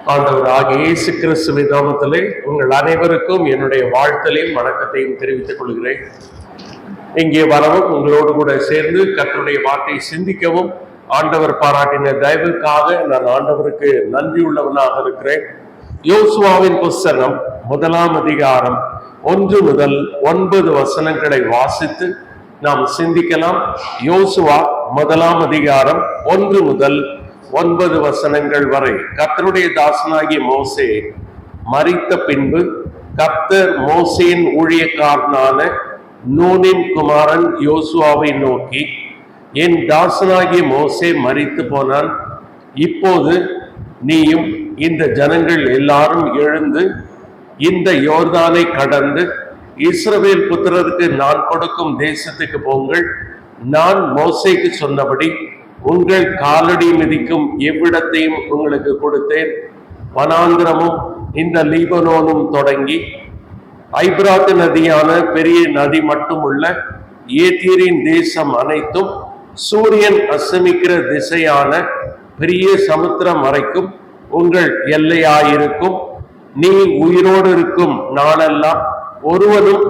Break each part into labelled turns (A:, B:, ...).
A: ஆண்டவராகிய இயேசு கிறிஸ்துவின் நாமத்திலே உங்கள் அனைவருக்கும் என்னுடைய வாழ்த்தலையும் வணக்கத்தையும் தெரிவித்துக் கொள்கிறேன். இங்கே வரவும் உங்களோடு கூட சேர்ந்து கர்த்தருடைய வார்த்தை சிந்திக்கவும் ஆண்டவர் பாராட்டின தயவுக்காக நான் ஆண்டவருக்கு நன்றியுள்ளவனாக இருக்கிறேன். யோசுவாவின் புஸ்தகம் 1ஆம் அதிகாரம் 1 முதல் 9 வசனங்களை வாசித்து நாம் சிந்திக்கலாம். யோசுவா 1ஆம் அதிகாரம் 1 முதல் 9 வசனங்கள் வரை. கர்த்தருடைய தாசனாகிய மோசே மரித்த பின்பு கர்த்தர் மோசேயின் ஊழியக்காரனான நூனின் குமாரன் யோசுவாவை நோக்கி, என் தாசனாகிய மோசே மரித்து போனான். இப்போது நீயும் இந்த ஜனங்கள் எல்லாரும் எழுந்து இந்த யோர்தானை கடந்து இஸ்ரவேல் புத்திரருக்கு நான் கொடுக்கும் தேசத்துக்கு போங்கள். நான் மோசேக்கு சொன்னபடி உங்கள் காலடி மிதிக்கும் எவ்விடத்தையும் உங்களுக்கு கொடுத்தேன். வனாந்திரமும் இந்த லீபனோனும் தொடங்கி ஐபிராத்து நதியான பெரிய நதி மட்டுமுள்ள ஏத்தீரின் தேசம் அனைத்தும் சூரியன் அஸ்தமிக்கிற திசையான பெரிய சமுத்திரம் வரைக்கும் உங்கள் எல்லையாயிருக்கும். நீ உயிரோடு இருக்கும் நாளெல்லாம் ஒருவனும்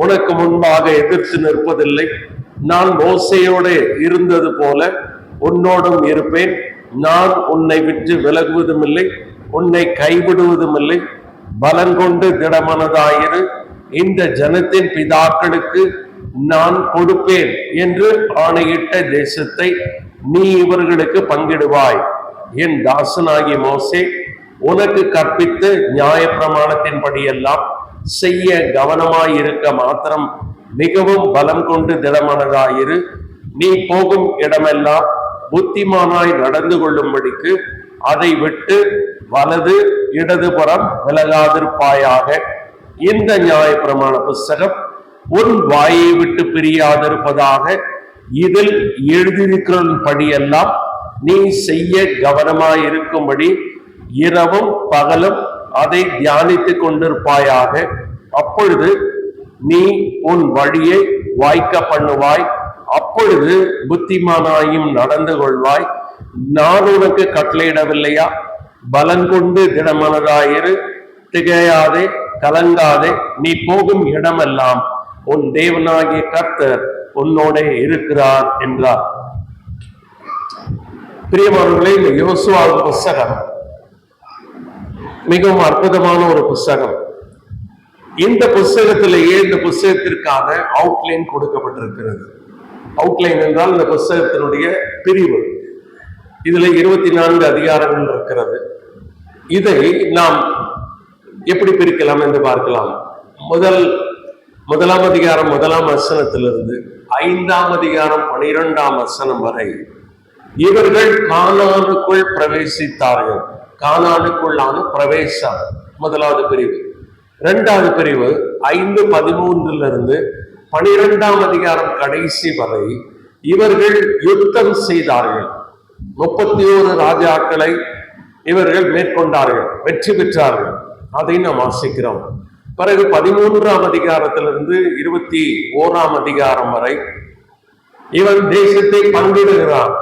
A: உனக்கு முன்பாக எதிர்த்து நிற்பதில்லை. நான் மோசேயோடு இருந்தது போல உன்னோடும் இருப்பேன். நான் உன்னை விட்டு விலகுவதும் இல்லை, உன்னை கைவிடுவதும் இல்லை. பலன் கொண்டு திடமனதாயிரு. இந்த ஜனத்தின் பிதாக்களுக்கு நான் கொடுப்பேன் என்று ஆணையிட்ட தேசத்தை நீ இவர்களுக்கு பங்கிடுவாய். என் தாசனாகிய மோசே உனக்கு கற்பித்த நியாய பிரமாணத்தின்படி எல்லாம் செய்ய கவனமாயிருக்க மாத்திரம் மிகவும் பலம் கொண்டு திடமனதாயிரு. நீ போகும் இடமெல்லாம் புத்திமானாய் நடந்து கொள்ளும்படிக்கு அதை விட்டு வலது இடதுபுறம் விலகாதிருப்பாயாக. இந்த நியாய பிரமாண புஸ்தகம் உன் வாயை விட்டு பிரியாதிருப்பதாக. இதில் எழுதியிருக்கிறபடியெல்லாம் நீ செய்ய கவனமாயிருக்கும்படி இரவும் பகலும் அதை தியானித்துக் கொண்டிருப்பாயாக. அப்பொழுது நீ உன் வழியை வாய்க்க பண்ணுவாய். அப்பொழுது புத்திமானாயும் நடந்து கொள்வாய். நான் உனக்கு கட்டளையிடவில்லையா? பலன் கொண்டு திடமனதாயிரு, திகையாதே, கலங்காதே. நீ போகும் இடமெல்லாம் உன் தேவனாகிய கர்த்தர் உன்னோட இருக்கிறார் என்றார். பிரியமானவர்களே, இந்த யோசுவா புஸ்தகம் மிகவும் அற்புதமான ஒரு புஸ்தகம். இந்த புஸ்தகத்திலேயே இந்த புஸ்தகத்திற்கான அவுட்லைன் கொடுக்கப்பட்டிருக்கிறது. அவுட்லைன் என்றால் இந்த புஸ்தகத்தினுடைய பிரிவு. இதுல 24 அதிகாரங்கள் இருக்கிறது. இதை நாம் எப்படி பிரிக்கலாம் என்று பார்க்கலாம். முதலாம் அதிகாரம் 1ஆம் வசனத்திலிருந்து 5ஆம் அதிகாரம் 12ஆம் வசனம் வரை இவர்கள் கானானுக்குள் பிரவேசித்தார்கள். கானானுக்குள்ளான பிரவேசம் முதலாவது பிரிவு. 2வது பிரிவு 5:13 12ஆம் அதிகாரம் கடைசி வரை இவர்கள் யுத்தம் செய்தார்கள். 31 ராஜாக்களை இவர்கள் மேற்கொண்டார்கள், வெற்றி பெற்றார்கள். அதை நாம் வாசிக்கிறோம். பிறகு 13ஆம் அதிகாரத்திலிருந்து 21ஆம் அதிகாரம் வரை இவன் தேசத்தை பங்கிடுகிறான்.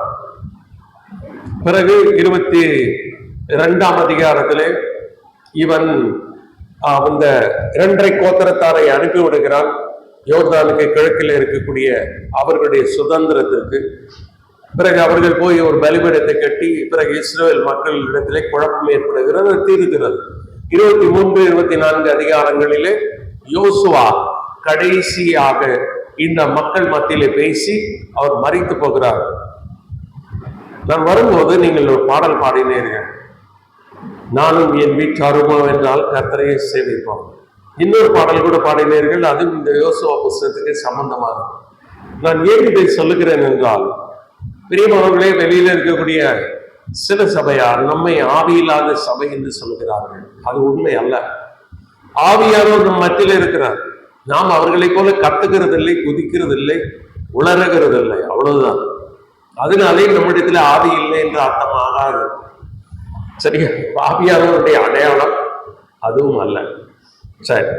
A: பிறகு 22ஆம் அதிகாரத்திலே இவன் அந்த 2.5 கோத்திரத்தாரை அனுப்பிவிடுகிறான் யோர்தானுக்கு கிழக்கில் இருக்கக்கூடிய அவர்களுடைய சுதந்திரத்திற்கு. பிறகு அவர்கள் போய் ஒரு பலிபீடத்தை கட்டி பிறகு இஸ்ரவேல் மக்களிடத்திலே குழப்பம் ஏற்படுகிறது, தீருகிறது. 23, 24 அதிகாரங்களிலே யோசுவா கடைசியாக இந்த மக்கள் மத்தியிலே பேசி அவர் மரித்து போகிறார். நான் வரும்போது நீங்கள் ஒரு பாடல் பாடினீர்கள், நானும் என் வீட்டாருமோ என்றால் கர்த்தரையே சேவிப்போம். இன்னொரு பாடல் கூட பாடினீர்கள், அதுவும் இந்த யோசுவா புஸ்தகத்துக்கு சம்பந்தமாக. நான் ஏன் இதை சொல்லுகிறேன் என்றால், பிரியமானவர்களே, வெளியில இருக்கக்கூடிய சில சபையார் நம்மை ஆவியில்லாத சபை என்று சொல்லுகிறார்கள். அது உண்மை அல்ல. ஆவியானவர் நம் மத்தியில் இருக்கிறார். நாம் அவர்களை போல கத்துக்கிறது இல்லை, குதிக்கிறது இல்லை, உளறுகிறது இல்லை, அவ்வளவுதான். அதனாலே நம்மிடத்துல ஆவி இல்லை என்று அர்த்தமாகாது. சரியா? ஆவியானவருடைய அடையாளம் அதுவும் அல்ல. சரி,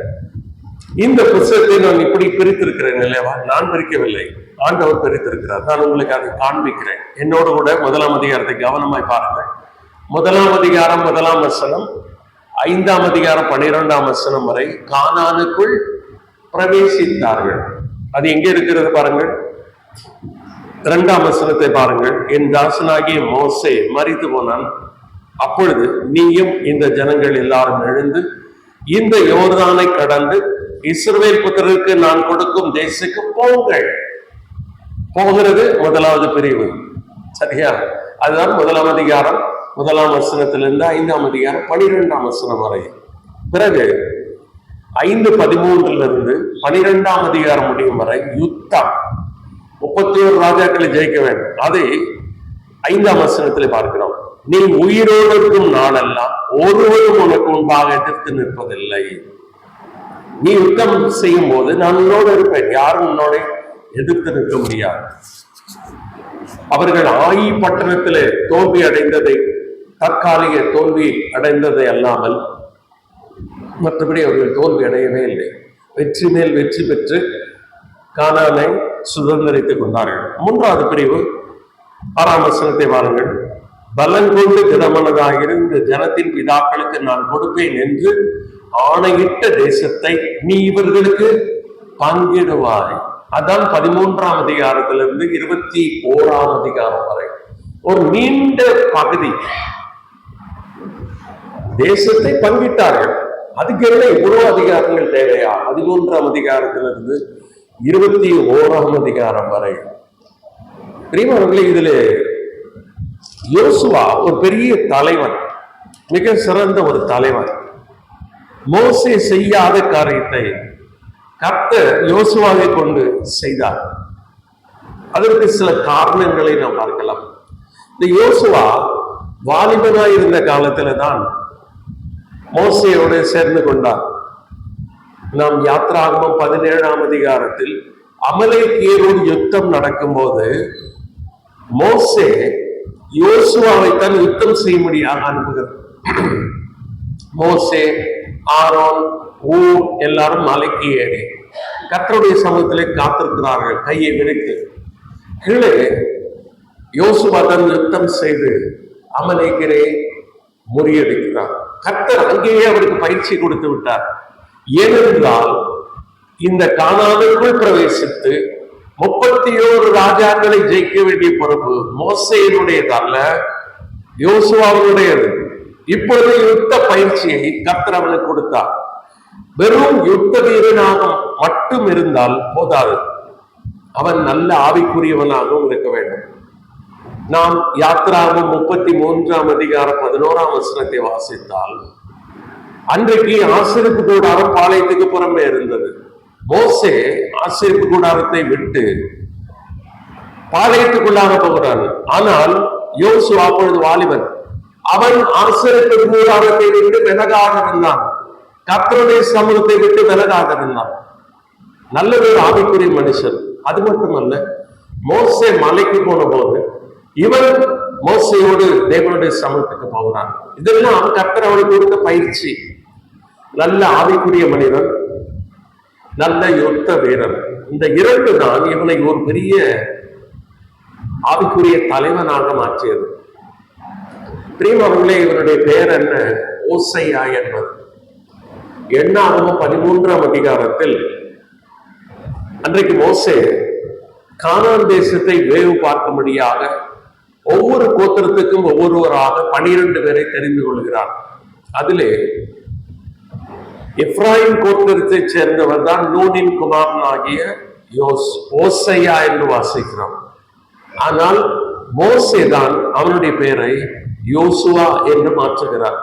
A: இந்த புத்தகத்தை நான் இப்படி பிரித்திருக்கிறேன் இல்லையா? நான் பிரிக்கவில்லை, ஆண்டவர் பிரித்திருக்கிறார். நான் உங்களுக்கு அதை காண்பிக்கிறேன். என்னோடு கூட 1ஆம் அதிகாரத்தை கவனமாய் பாருங்கள். 1ஆம் அதிகாரம் 1ஆம் வசனம், 5ஆம் அதிகாரம் 12ஆம் வசனம் வரை கானானுக்குள் பிரவேசித்தார்கள். அது எங்க இருக்கிறது பாருங்கள். 2ஆம் வசனத்தை பாருங்கள். என் தாசனாகிய மோசே மரித்து போனான். அப்பொழுது நீயும் இந்த ஜனங்கள் எல்லாரும் எழுந்து இந்த யோர்தானை கடந்து இஸ்ரவேல் புத்திரருக்கு நான் கொடுக்கும் தேசத்துக்கு போங்கள். போகிறது 1வது பிரிவு, சரியா? அதுதான் 1ஆம் அதிகாரம் 1ஆம் வசனத்திலிருந்து 5ஆம் அதிகாரம் 12ஆம் வசனம் வரை. பிறகு 5:13 12ஆம் அதிகாரம் முடியும் வரை யுத்தம். 31 ராஜாக்களை ஜெயிக்க வேண்டும். அதை 5ஆம் வசனத்தில் பார்க்கிறோம். நீ உயிரோடு இருக்கும் நாளெல்லாம் ஒருவரும் உனக்கு முன்பாக எதிர்த்து நிற்பதில்லை. நீ யுத்தம் செய்யும் போது நான் உன்னோடு இருப்பேன், யாரும் உன்னோட எதிர்த்து நிற்க முடியாது. அவர்கள் ஆயி பட்டணத்திலே தோல்வி அடைந்ததை, தற்காலிக தோல்வி அடைந்ததை அல்லாமல் மற்றபடி அவர்கள் தோல்வி அடையவே இல்லை. வெற்றி மேல் வெற்றி பெற்று கானானை சுதந்திரித்துக் கொண்டார்கள். 3வது பிரிவு 6ஆம் வசனத்தை வாருங்கள். பலன் கொண்டு திடமனதாக இருந்து ஜனத்தின் பிதாக்களுக்கு நான் கொடுப்பேன் என்று ஆணையிட்ட தேசத்தை நீ இவர்களுக்கு பங்கிடுவாய். அதான் 13ஆம் அதிகாரத்திலிருந்து 21ஆம் அதிகாரம் வரை ஒரு நீண்ட பகுதி தேசத்தை பங்கிட்டார்கள். அதுக்கு என்ன இவ்வளவு அதிகாரங்கள் தேவையா? 11ஆம் அதிகாரத்திலிருந்து 21ஆம் அதிகாரம் வரை. பிரியமானவர்களே, இதுல யோசுவா ஒரு பெரிய தலைவன், மிக சிறந்த ஒரு தலைவன். மோசே செய்யாத காரியத்தை கர்த்தர் யோசுவாவை கொண்டு செய்தார். அதற்கு சில காரணங்களை நாம் பார்க்கலாம். இந்த யோசுவா வாலிபனாய் இருந்த காலத்துல தான் மோசேயோடு சேர்ந்து கொண்டார். நாம் யாத்ராகமம் 17ஆம் அதிகாரத்தில் அமலேக்கியரோடு யுத்தம் நடக்கும் போது மோசே யோசுவாவை தான் யுத்தம் செய்யும்படியாக அனுப்புகிறார். மோசே, ஆரோன், ஊர் எல்லாரும் மலைக்கு ஏறி கர்த்தருடைய சமூகத்திலே காத்திருக்கிறார்கள், கையை விரித்து. கீழே யோசுவா தான் யுத்தம் செய்து அமலேக்கியரை முறியடிக்கிறார். கர்த்தர் அங்கேயே அவருக்கு பயிற்சி கொடுத்து விட்டார். ஏனென்றால் இந்த கானானுக்குள் பிரவேசித்து 31 ராஜாக்களை ஜெயிக்க வேண்டிய பொறுப்பு மோசேயினுடையதல்ல, யோசுவாவுடையது. இப்பொழுது யுத்த பயிற்சியை கர்த்தர் அவனுக்கு கொடுத்தார். வெறும் யுத்த வீரனாக மட்டும் இருந்தால் போதாது, அவன் நல்ல ஆவிக்குரியவனாகவும் இருக்க வேண்டும். நாம் யாத்ராகமம் 33ஆம் அதிகாரம் 11ஆம் வசனத்தை வாசித்தால், அன்றைக்கு ஆசரிப்பு கூடாரம் பாளையத்துக்கு புறம்பே இருந்தது. மோசே ஆசரிப்பு கூடாரத்தை விட்டு பாளையத்துக்குள்ளாக போகிறான். ஆனால் யோசுவா அப்பொழுது வாலிபன். அவன் ஆசரிப்பு கூடாரத்தை விட்டு விலகாக இருந்தான், கர்த்தருடைய சமூகத்தை விட்டு விலகாக இருந்தான். நல்ல ஒரு ஆவிக்குரிய மனுஷன். அது மட்டுமல்ல, மோசே மலைக்கு போன போது இவன் மோசையோடு தேவனுடைய சமூகத்துக்கு போகிறான். இதெல்லாம் கர்த்தர் அவனுக்கு கொடுத்த பயிற்சி. நல்ல ஆவிக்குரிய மனிதன், நல்ல யுத்த வீரன். இந்த 2 தான் இவனை ஒரு பெரிய ஆவிக்குரிய தலைவனாக மாற்றியது. பிரியமானவர்களே, இவனுடைய பெயர் என்ன? ஓசையா என்பது. எண்ணாகமம் 13ஆம் அதிகாரத்தில் அன்றைக்கு மோசே கானான் தேசத்தை வேவு பார்க்கும்படியாக ஒவ்வொரு கோத்திரத்துக்கும் ஒவ்வொருவராக 12 பேரை தெரிந்து கொள்கிறார். அதிலே எப்ராயிம் கோத்திரத்தை சேர்ந்தவர் தான் நூனின் குமாரன் ஆகிய ஓசையா என்று வாசிக்கிறோம். ஆனால் மோசே தான் அவனுடைய பெயரை யோசுவா என்று மாற்றுகிறார்.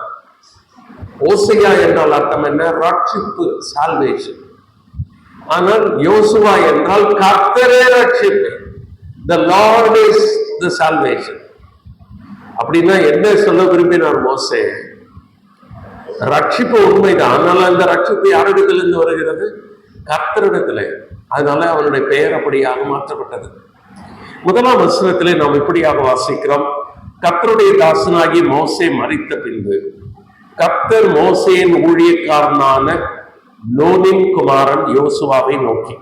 A: ஓசையா என்றால் அர்த்தம் என்ன? ரட்சிப்பு, சால்வேஷன். ஆனால் யோசுவா என்றால் கர்த்தரே ரட்சிப்பு. The Lord is the salvation. அப்படின்னா என்ன சொல்ல விரும்பினார் மோசே? ரட்சிப்பு உண்மைதான், ஆனால் அந்த ரட்சிப்பு யாரிடத்திலிருந்து வருகிறது? கர்த்தரிடத்திலே. அதனால அவனுடைய பெயர் அப்படியாக மாற்றப்பட்டது. 1ஆம் வசனத்திலே நாம் இப்படியாக வாசிக்கிறோம். கர்த்தருடைய தாசனாகி மோசே மரித்த பின்பு கர்த்தர் மோசேயின் ஊழியக்காரனான நூனின் குமாரன் யோசுவாவை நோக்கி,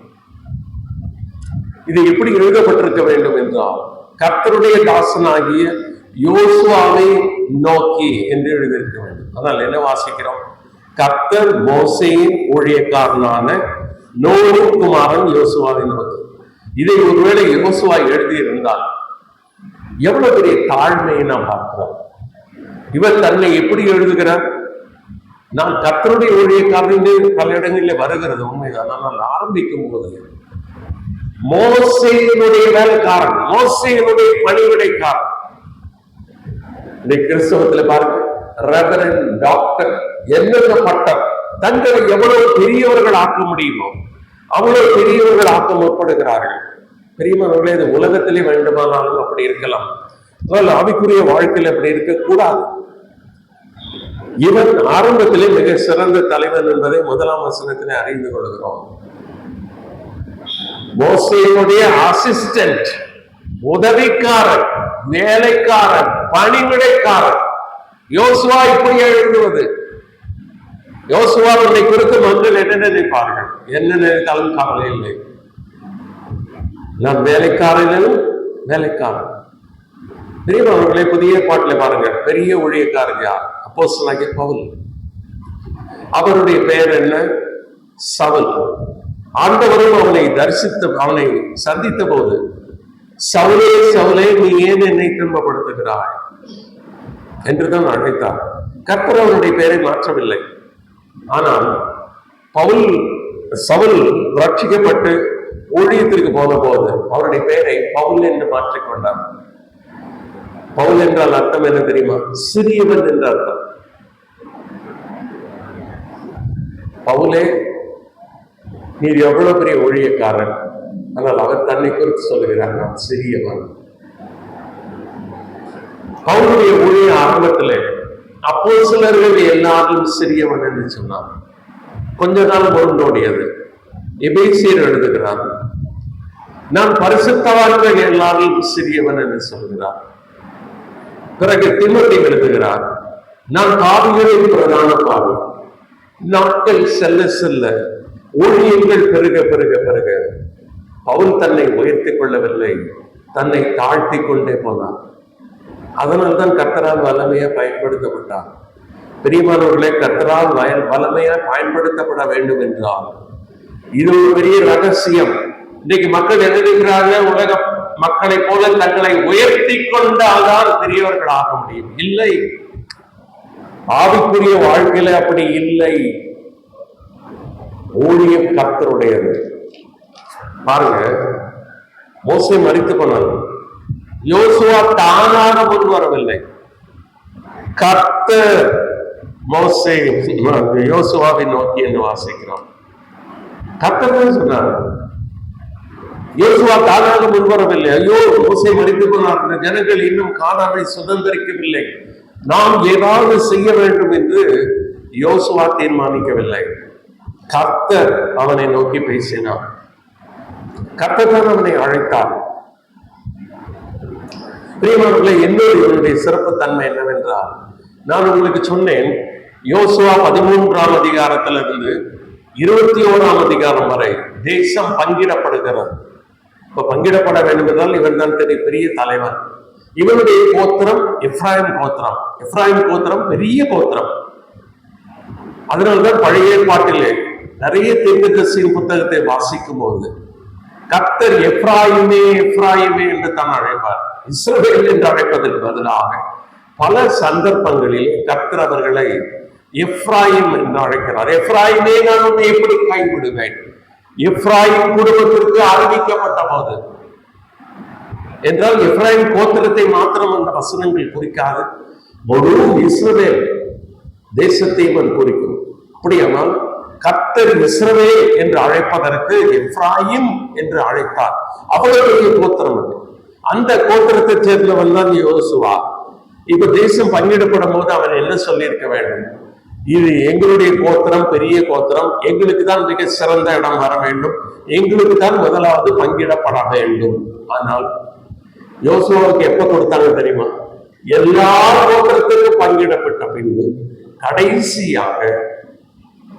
A: இது எப்படி எழுதப்பட்டிருக்க வேண்டும் என்றால், கர்த்தருடைய தாசனாகிய யோசுவாவை நோக்கி என்று எழுதியிருக்க வேண்டும். அதனால் என்ன வாசிக்கிறோம்? கர்த்தர் மோசேயின் ஊழியக்காரனான நூனின் குமாரன் யோசுவாவை நோக்கி. இதை ஒருவேளை யோசுவா எழுதியிருந்தால் எவ்வளவு பெரிய தாழ்மையை நாம் பார்க்கிறோம். இவர் தன்னை எப்படி எழுதுகிறார்? நான் கர்த்தருடைய ஊழியக்காரன் பல இடங்களில் வருகிறது உண்மைதான். ஆனால் ஆரம்பிக்கும் போது மோசேயினுடைய வேலைக்காரன், மோசேயினுடைய பணிவிடைக்காரன். இந்த கிறிஸ்தவத்தில் பாருங்க, ரெவரண்ட், டாக்டர், என்னென்ன பட்டம், தங்களை எவ்வளவு பெரியவர்கள் ஆக்க முடியுமோ அவ்வளவு பெரியவர்கள் ஆக்க முற்படுகிறார்கள். பெரியவர்களே, இது உலகத்திலே வேண்டுமானாலும் அப்படி இருக்கலாம், ஆனால் ஆவிக்குரிய வாழ்க்கையில் அப்படி இருக்கக்கூடாது. இவன் ஆரம்பத்திலே மிக சிறந்த தலைவன் என்பதை 1ஆம் வசனத்திலே அறிந்து கொள்கிறோம். மோசேயுடைய அசிஸ்டன்ட், உதவிக்காரன், வேலைக்காரன், பணிவிடைக்காரன். யோசுவா இப்படி எழுதுவது. யோசுவா உன்னை குறித்து மக்கள் என்ன நினைப்பார்கள்? என்ன நினைத்தாலும் கவலை இல்லை, நான் வேலைக்காரனும் வேலைக்காரன். பெரியவர்களே, புதிய பாட்டில் பாருங்க, பெரிய ஊழியக்காரர் யார்? அப்போஸ்தலனாகிய பவுல். அவருடைய பெயர் என்ன? சவுல். ஆண்டவரும் அவனை சந்தித்த போது, சவுலே சவுலே, நீ ஏன் என்னை துன்பப்படுத்துகிறாய் என்றுதான் அழைத்தார். கர்த்தர் அவருடைய பெயரை மாற்றவில்லை. ஆனால் சவுல் ரட்சிக்கப்பட்டு ஊழியத்திற்கு போன போது அவருடைய பெயரை பவுல் என்று மாற்றிக்கொண்டார். பவுல் என்றால் அர்த்தம் என்ன தெரியுமா? சிறியவன் என்ற அர்த்தம். பவுலே, நீர் எவ்வளவு பெரிய ஊழியக்காரன், ஆனால் அவர் தன்னை குறித்து சொல்லுகிறார், நான் சிறியவன். பவுலுடைய ஊழிய ஆரம்பத்திலே அப்போஸ்தலர்கள் எல்லாரும் சிறியவன் என்று சொன்னார். கொஞ்ச நாள் பொருந்தோடியது. எபேசியர் எழுதுகிறார், நான் பரிசுத்தவான்கள் எல்லாரும் சிறியவன் என்று சொல்கிறார். பிறகு தீமோத்தேயு எழுதுகிறார், நான் பாவிகளின் பிரதான பாவி. நாட்கள் செல்ல செல்ல, ஊழியங்கள் பெருக பெருக பெருக, பவுல் தன்னை உயர்த்திக் கொள்ளவில்லை, தன்னை தாழ்த்தி கொண்டே போனார். அதனால்தான் கர்த்தரால் வல்லமையா பயன்படுத்தப்பட்டார். பிரியமானவர்களே, கர்த்தரால் வல்லமையா பயன்படுத்தப்பட வேண்டும் என்றால் இது ஒரு பெரிய ரகசியம். இன்னைக்கு மக்கள் எழுதுகிறார்கள், உலக மக்களை போல தங்களை உயர்த்தி கொண்டால்தான் பெரியவர்கள் ஆக முடியும். இல்லை, ஆவிக்குரிய வாழ்க்கையில அப்படி இல்லை. ஊழியம் கர்த்தருடையது. பாருங்க, மோசே மரித்து போனார். யோசுவா தானாக முன் வரவில்லை. கர்த்தர் யோசுவாவை நோக்கி என்று வாசிக்கிறோம். கர்த்தர் சொன்னார், யோசுவா தானாக முன்வரவில்லை. ஐயோ, மோசே மரித்து போனார், இந்த ஜனங்கள் இன்னும் கானானை சுதந்திரிக்கவில்லை, நாம் ஏதாவது செய்ய வேண்டும் என்று யோசுவா தீர்மானிக்கவில்லை. கர்த்தர் அவனை நோக்கி பேசினார். கர்த்தர் தான் அவனை அழைத்தார். பிரியமானவர்களே, என்னுடைய சிறப்பு தன்மை என்னவென்றால், நான் உங்களுக்கு சொன்னேன், யோசுவா 13ஆம் அதிகாரத்திலிருந்து 21ஆம் அதிகாரம் வரை தேசம் பங்கிடப்படுகிறது. இப்ப பங்கிடப்பட வேண்டும் என்றால் இவன் தான் பெரிய தலைவன். இவனுடைய கோத்திரம் எப்ராயிம் கோத்திரம். எப்ராயிம் கோத்திரம் பெரிய கோத்திரம். அதனால்தான் பழைய ஏற்பாட்டிலே நிறைய தீர்க்கதரிசியின் புத்தகத்தை வாசிக்கும் போது கர்த்தர் எப்ராயிமே எப்ராயிமே என்று தான் அழைப்பார். இஸ்ரவேல் என்று அழைப்பதற்கு பதிலாக பல சந்தர்ப்பங்களில் கர்த்தர் அவர்களை எப்ராயிம் என்று அழைக்கிறார். எப்ராயிமே, நான் உன்னை எப்படி கைவிடுவேன்? எப்ராயிம் குடும்பத்திற்கு அறிவிக்கப்பட்ட போது என்றால் எப்ராயிம் கோத்திரத்தை மாத்திரம் அந்த வசனங்கள் குறிக்காது, முழு இஸ்ரவேல் தேசத்தையும் குறிக்கும். அப்படியானால் கர்த்தர் இஸ்ரவேல் என்று அழைப்பதற்கு எப்ராயிம் என்று அழைத்தார். அவ்வளவு கோத்திரம் அது. அந்த கோத்திரத்தை சேர்ந்தவன் தான் யோசுவா. இப்ப தேசம் பங்கிடப்படும் போது அவன் என்ன சொல்லியிருக்க வேண்டும்? இது எங்களுடைய கோத்திரம், பெரிய கோத்திரம், எங்களுக்கு தான் மிக சிறந்த இடம் வர வேண்டும், எங்களுக்கு தான் முதலாவது பங்கிடப்பட வேண்டும். ஆனால் யோசுவாவுக்கு எப்ப கொடுத்தாங்க தெரியுமா? எல்லா கோத்திரத்துக்கும் பங்கிடப்பட்ட பின்பு கடைசியாக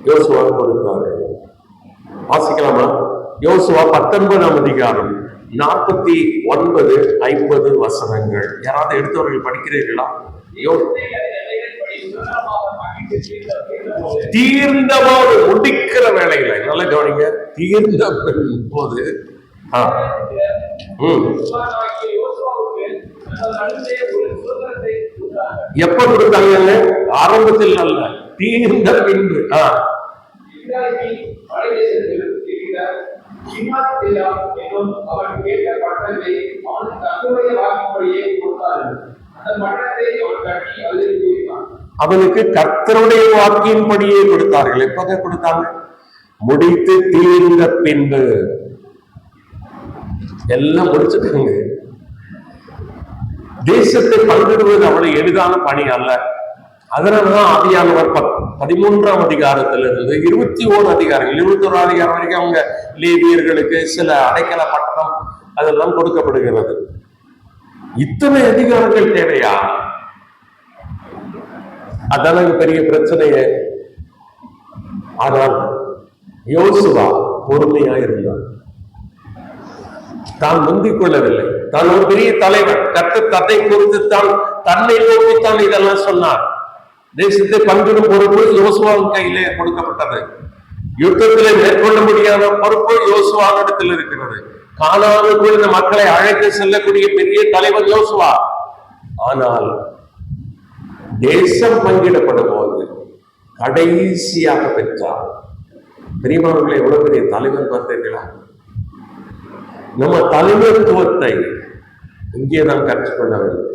A: யோசுவா கொடுத்தார்கள். வாசிக்கலாமா? யோசுவா 19ஆம் அதிகாரம் 49, 50 வசனங்கள். யாராவது எடுத்தவர்கள் படிக்கிறீர்களா? தீர்ந்த போது, முடிக்கிற வேலையில நல்ல கவனிங்க, தீர்ந்த போது எப்ப கொடுத்தாங்க? ஆரம்பத்தில் அல்ல, தீர்ந்த பின்பு. அவனுக்கு கர்த்தருடைய வாக்கின்படியே கொடுத்தார்கள். எப்ப கொடுத்தாங்க? முடித்து தீர்ந்த பின்பு. எல்லாம் முடிச்சுட்டாங்க. தேசத்தை பங்கிடுவது அவ்வளவு எளிதான பணி அல்ல. அதனாலதான் ஆதியானவர் 13ஆம் அதிகாரத்திலிருந்து 21 அதிகாரங்கள், 21 அதிகாரம் வரைக்கும் அவங்க லேவியர்களுக்கு சில அடைக்கல பட்டணம் அதெல்லாம் கொடுக்கப்படுகிறது. இத்தனை அதிகாரங்கள் தேவையா? அதான பெரிய பிரச்சனையே. ஆனால் யோசுவா பொறுமையா இருந்தார். தான் முந்திக் கொள்ளவில்லை. தான் ஒரு பெரிய தலைவர். கர்த்தர் தன்னை குறித்து தான், தன்னை நோக்கித்தான் இதெல்லாம் சொன்னார். தேசத்தை பங்கிடும் பொறுப்பு யோசுவாவின் கையிலே கொடுக்கப்பட்டது. யுத்தத்திலே மேற்கொள்ள முடியாத பொறுப்பு யோசுவாவிடத்தில் இருக்கிறது. கானானுக்குள் இந்த மக்களை அழைத்து செல்லக்கூடிய பெரிய தலைவர் யோசுவா. ஆனால் தேசம் பங்கிடப்படும் போது கடைசியாக பெற்றார். பெரியமானவர்களை எவ்வளவு பெரிய தலைவர் பார்த்தீர்களா? நம்ம தலைமைத்துவத்தை இங்கேதான் கற்றுக்கொள்ள வேண்டும்.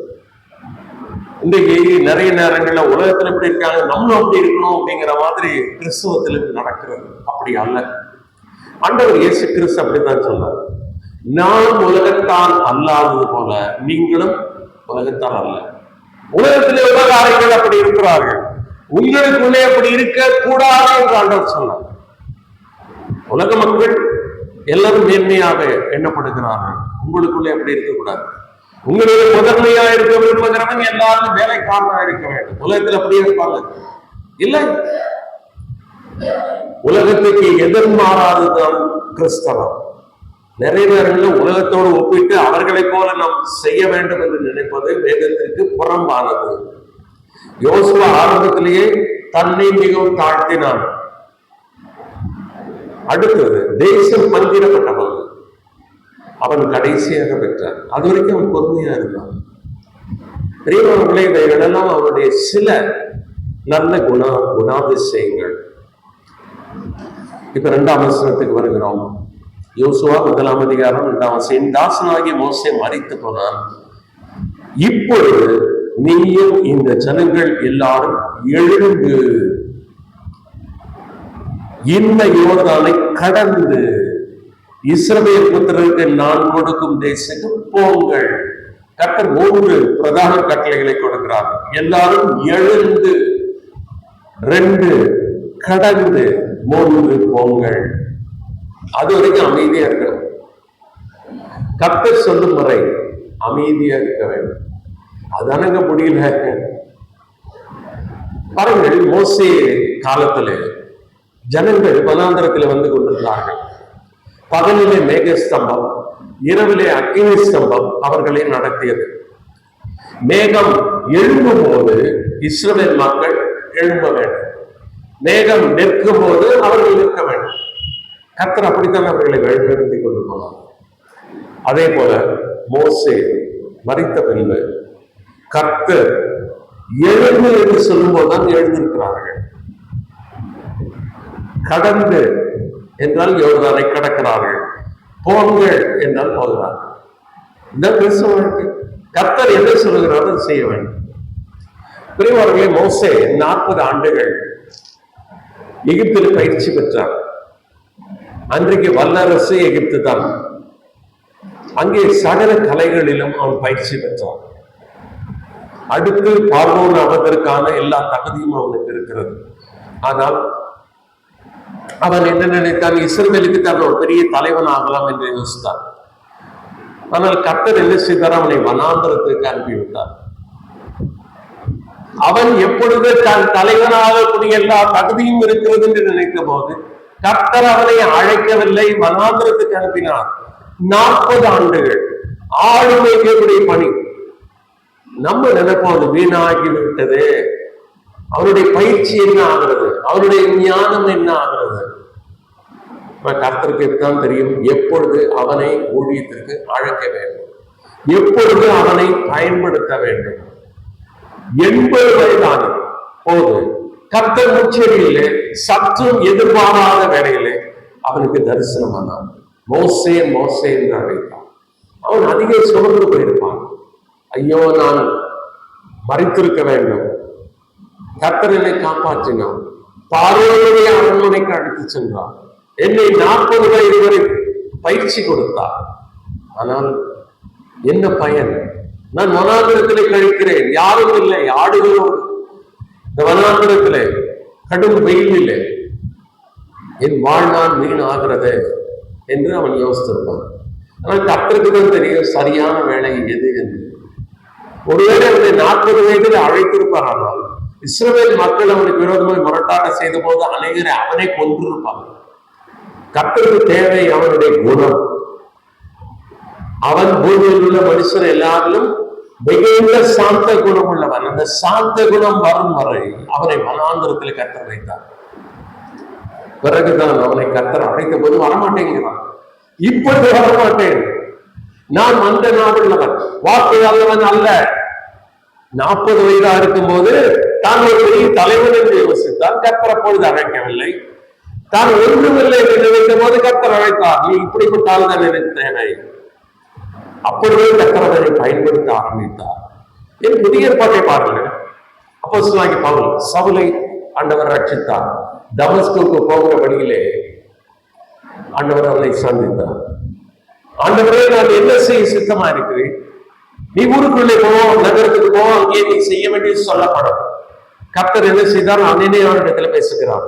A: இன்றைக்கு நிறைய நேரங்கள்ல உலகத்துல எப்படி இருக்காங்க, நம்மளும் அப்படி இருக்கணும் அப்படிங்கிற மாதிரி கிறிஸ்துவத்தில் நடக்கிறது. அப்படி அல்ல. ஆண்டவர் இயேசு கிறிஸ்து அப்படித்தான் சொன்னார். நான் உலகத்தான் அல்லாதது போல நீங்களும் உலகத்தான் அல்ல. உலகத்திலே உலகாரங்கள் அப்படி இருக்கிறார்கள், உங்களுக்குள்ளே அப்படி இருக்க கூடாது என்று ஆண்டவர் சொன்னார். உலக மக்கள் எல்லாரும் மேன்மையாக எண்ணப்படுகிறார்கள், உங்களுக்குள்ளே அப்படி இருக்கக்கூடாது. உங்களுடைய முதன்மையா இருக்க விரும்புகிறவன் எல்லாரும் வேலைக்காரனா இருக்க வேண்டும். உலகத்தில் அப்படியே இருப்பாங்க இல்லை. உலகத்துக்கு எதிர்மாறாததுதான் கிறிஸ்தவம். நிறைய நேரங்களில் உலகத்தோடு ஒப்பிட்டு அவர்களை போல நாம் செய்ய வேண்டும் என்று நினைப்பது வேதத்திற்கு புறம்பானது. யோசுவா ஆரம்பத்திலேயே தன்னை மிகவும் தாழ்த்தினான். அடுத்தது தேசம் பங்கிடப்பட்டவன், அவன் கடைசியாக பெற்றான். அது வரைக்கும் அவன் பொறுமையா இருந்தான். பெரியவர்களை இவைகளெல்லாம் அவனுடைய சில நல்ல குணாதிசயங்கள். இப்ப 2ஆம் வசனத்துக்கு வருகிறோம். யோசுவா 1ஆம் அதிகாரம் 2ஆம் வசனம். தாசனாகிய மோசே மரித்து போனான். இப்பொழுது நீயும் இந்த ஜனங்கள் எல்லாரும் எழுந்து இந்த யோர்தானை கடந்து இஸ்ரவேல் புத்திரருக்கு நான் கொடுக்கும் தேசத்துக்கு போங்கள். கர்த்தர் 3 பிரதான கட்டளைகளை கொடுக்கிறார். எல்லாரும் எழுந்து, 2 கடந்து, 3 போங்கள். அது வரைக்கும் அமைதியா இருக்கணும். கர்த்தர் சொல்லும் வரை அமைதியா இருக்க வேண்டும். அதானங்க முடியல. பாருங்கள், மோசே காலத்துல ஜனங்கள் வனாந்தரத்தில் வந்து கொண்டிருந்தார்கள். பகலிலே மேகஸ்தம்பம், இரவிலே அக்கினி ஸ்தம்பம் அவர்களை நடத்தியது. மேகம் எழும்பும் போது இஸ்ரவேல் மக்கள் எழும்ப வேண்டும், மேகம் நிற்கும் போது அவர்கள் நிற்க வேண்டும். கர்த்தர் அப்படித்தான் அவர்களை வழிநடத்தி கொண்டு போனார். அதே போல மோசே மரித்த பின்பு கர்த்தர் எழுந்து என்று சொல்லும் போதுதான் எழுந்திருக்கிறார்கள். கடந்து என்றால் யோர்தானை கடக்கிறார்கள், போங்கள் என்றால் போகிறார்கள். இந்த கிறிஸ்தவ கர்த்தர் என்ன சொல்லுகிறாரோ அதை செய்ய வேண்டும். பிரியமானவர்களே, மோசே 40 ஆண்டுகள் எகிப்தில் பயிற்சி பெற்றார். அன்றைக்கு வல்லரசு எகிப்து தான். அங்கே சகல கலைகளிலும் அவன் பயிற்சி பெற்றான். அடுத்து பார்வோன் ஆவதற்கான எல்லா தகுதியும் அவனுக்கு இருக்கிறது. ஆனால் அவன் என்ன நினைத்தான்? இஸ்ரவேலுக்கு தான் ஒரு பெரிய தலைவன் ஆகலாம் என்று யோசித்தான். ஆனால் கர்த்தர் என்ன செய்தார்? அவனை வனாந்தரத்துக்கு அனுப்பிவிட்டார். அவன் எப்பொழுது தன் தலைவனாகக்கூடிய எல்லா தகுதியும் இருக்கிறது என்று நினைத்த போது கர்த்தர் அவனை அழைக்கவில்லை, வனாந்தரத்துக்கு அனுப்பினார். 40 ஆண்டுகள் ஆடு மேய்க்கக்கூடிய பணி. நம்ம நினைப்போம் அது வீணாகி விட்டது. அவருடைய பயிற்சி என்ன ஆகிறது, அவருடைய ஞானம் என்ன ஆகிறது? கர்த்தருக்கு தான் தெரியும் எப்பொழுது அவனை ஊழியத்திற்கு அழைக்க வேண்டும், எப்பொழுது அவனை பயன்படுத்த வேண்டும். 80 வயதான போது கர்த்தர் முச்செடியிலே சற்றும் எதிர்பாராத வேளையிலே அவனுக்கு தரிசனமானான். மோசே மோசே என்று அழைத்தான். அவன் அதிக சோர்ந்து போயிருப்பான். ஐயோ, நான் மறித்திருக்க வேண்டும். கர்த்தர் என்னை காப்பாற்றினான். பார்வோனுடைய அரண்மனைக்கு அழைத்து சென்றான். என்னை 40 வயது வரை பயிற்சி கொடுத்தார். ஆனால் என்ன பயன்? நான் வனாந்திரத்திலே கழிக்கிறேன், யாரும் இல்லை, ஆடுகளோடு இந்த வனாந்திரத்திலே கடும் வெயிலிலே என் வாழ்நாள் வீண் ஆகிறது என்று அவன் யோசித்திருப்பான். ஆனால் கர்த்தருக்கு தான் தெரியும் சரியான வேலை எது என்று. ஒருவேளை அவனை 40 வயதில் அழைத்திருப்பார். ஆனால் இஸ்ரவேல் மக்கள் அவனுக்கு விரோதமாய் முரட்டாக செய்த போது அநேகரை அவனை கொன்றிருப்பாங்க. கர்த்தருக்கு தேவை அவனுடைய குணம். அவன் பூமியில் உள்ள மனுஷர் எல்லாரிலும் மிகுந்த சாந்த குணம் உள்ளவன். அந்த சாந்த குணம் வரும் வரை அவனை வனாந்திரத்தில் கர்த்தர் வைத்தார். பிறகுதான் அவனை கர்த்தர் அழைத்த போது வரமாட்டேங்கிறான். இப்பொழுது வரமாட்டேன், நான் அந்த நாடுள்ளவன், வாக்கு அல்லவன் அல்ல. 40 வயதா இருக்கும் போது தான் ஒரு பெரிய தலைவன் என்று யோசித்தான். கர்த்தர் அப்பொழுது அழைக்கவில்லை. தான் ஒன்றுமில்லை என்று நினைத்த போது கர்த்தர் அழைத்தார். நீ இப்படிப்பட்டால் தான் எனக்கு தேவை. அப்பொழுதே கர்த்தரை பயன்படுத்த ஆரம்பித்தார். என் புதிய ஏற்பாட்டை பாருங்கள். அப்போஸ்தலனாகிய பவுல் சவுலை ஆண்டவர் ரட்சித்தார். தமஸ்குக்கு போகிற வழியிலே ஆண்டவர் அவனை சந்தித்தார். ஆண்டவரே, நான் என்ன செய்ய சித்தமா இருக்கிறேன்? நீ ஊருக்குள்ளே போவோம், நகரத்துக்கு போவோம், அங்கே நீ செய்ய வேண்டியது சொல்லப்படும். கர்த்தர் என்ன செய்தார்? அன்னையே அவனிடத்துல பேசுகிறான்.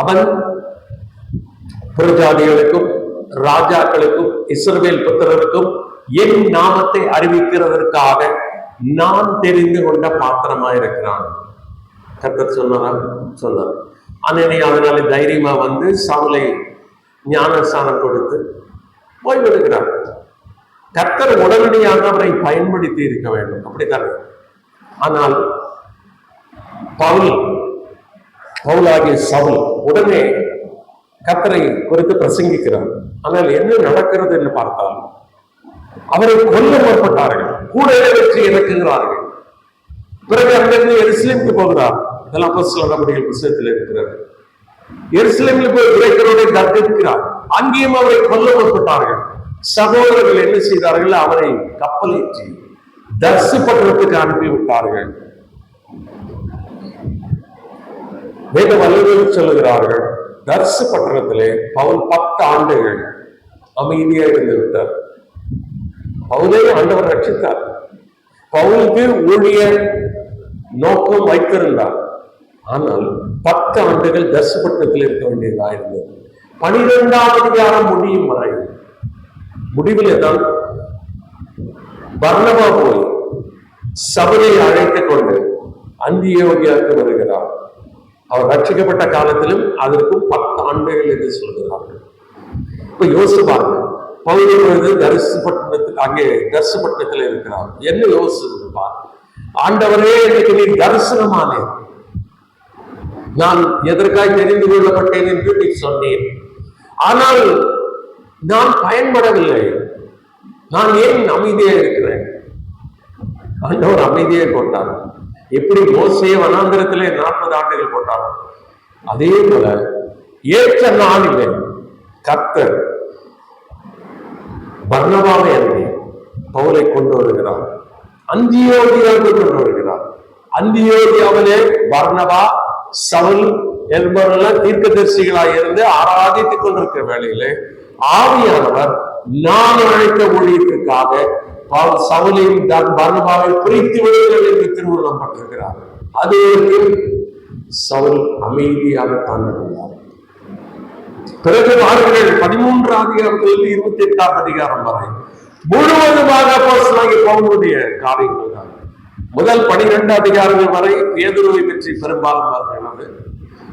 A: அவன் புறஜாதிகளுக்கும் ராஜாக்களுக்கும் இஸ்ரவேல் புத்திரருக்கும் என் நாமத்தை அறிவிக்கிறதற்காக நான் தெரிந்து கொண்ட பாத்திரமா இருக்கிறான். கர்த்தர் சொன்னார். அன்னை அதனால தைரியமா வந்து சவுலை ஞானஸ்தானம் கொடுத்து போய்விடுகிறார். கர்த்தர் உடனடியாக அவரை பயன்படுத்தி இருக்க வேண்டும், அப்படித்தானே? ஆனால் பவுலாகிய சவுல் உடனே கர்த்தரை குறித்து பிரசங்கிக்கிறார். ஆனால் என்ன நடக்கிறது என்று பார்த்தால் அவரை கொல்ல முற்பட்டார்கள், கூட வச்சு இறக்குகிறார்கள். பிறகு அங்கிருந்து எருசலேமுக்கு போகிறார். இதெல்லாம் அப்போஸ்தலர் நடபடிகள் புத்தகத்தில் இருக்கிறார். எருசலேமில் போய் கிரேக்கரோட தர்க்கிக்கிறார். அங்கேயும் அவரை கொல்ல முற்பட்டார்கள். சகோதரர்கள் என்ன செய்தார்கள்? அவரை கப்பலேற்றி தர்சு பட்டணத்துக்கு அனுப்பிவிட்டார்கள். வேத வல்லுநர்கள் சொல்லுகிறார்கள், தர்சு பட்டணத்திலே பவுல் 10 ஆண்டுகள் அமைதியா இருந்து விட்டார். பவுலை ஆண்டவர் ரட்சித்தார். பவுலுக்கு ஊழிய நோக்கம் வைத்திருந்தார். ஆனால் 10 ஆண்டுகள் தர்சு பட்டணத்தில் இருக்க வேண்டியதா இருந்தது. 12ஆம் அதிகாரம் முடியும் வரை முடிவில் தான் பர்னபா போய் சபையை அழைத்துக் கொண்டு அந்தியோகியாவுக்கு வருகிறார். அவர் ரட்சிக்கப்பட்ட காலத்திலும் அதற்கும் 10 ஆண்டுகள் என்று சொல்கிறார்கள். இப்ப யோசிச்சு பாருங்க, பவுல் தரிசு பட்டணத்தில் அங்கே தரிசு பட்டணத்தில் இருக்கிறார். என்ன யோசிச்சுப்பார்? ஆண்டவரே, எனக்கு நீ தரிசனமானே, நான் எதற்காக தெரிந்து கொள்ளப்பட்டேன் என்று நீ சொன்னேன். ஆனால் நான் பயன்படவில்லை. நான் ஏன் அமைதியா இருக்கிறேன்? ஆண்டவர் அமைதியை போட்டார். எப்படி மோசேயை வனாந்திரத்திலே 40 ஆண்டுகள் போட்டார், அதே போல ஏற்ற நாளிலே கர்த்தர் பர்னபாவை அனுப்பி பவுலை கொண்டு வருகிறார். அந்தியோகியாவுக்கு கொண்டு வருகிறார். அந்தியோகியாவிலே பர்னபா, சவுல் என்பவர்கள் தீர்க்கதரிசிகளாக இருந்து ஆராதித்துக் கொண்டிருக்கிற வேளையிலே ஆவியானவர் நான் அழைத்த ஊழியத்திற்காக சவுலையும் பர்னபாவை பிரித்து விடுங்கள் என்று திருவுள்ளம் பட்டிருக்கிறார். அது சவுல் அமைதியாகத்தான் இருந்தார். பிறகு வாருங்கள் 13ஆம் அதிகாரத்திலிருந்து 28ஆம் அதிகாரம் வரை முழுவதுமாக பவுலுடைய காரியங்கள் தான். முதல் 12 அதிகாரங்கள் வரை பேதுருவை பற்றி பெரும்பாலும் வருகிறது.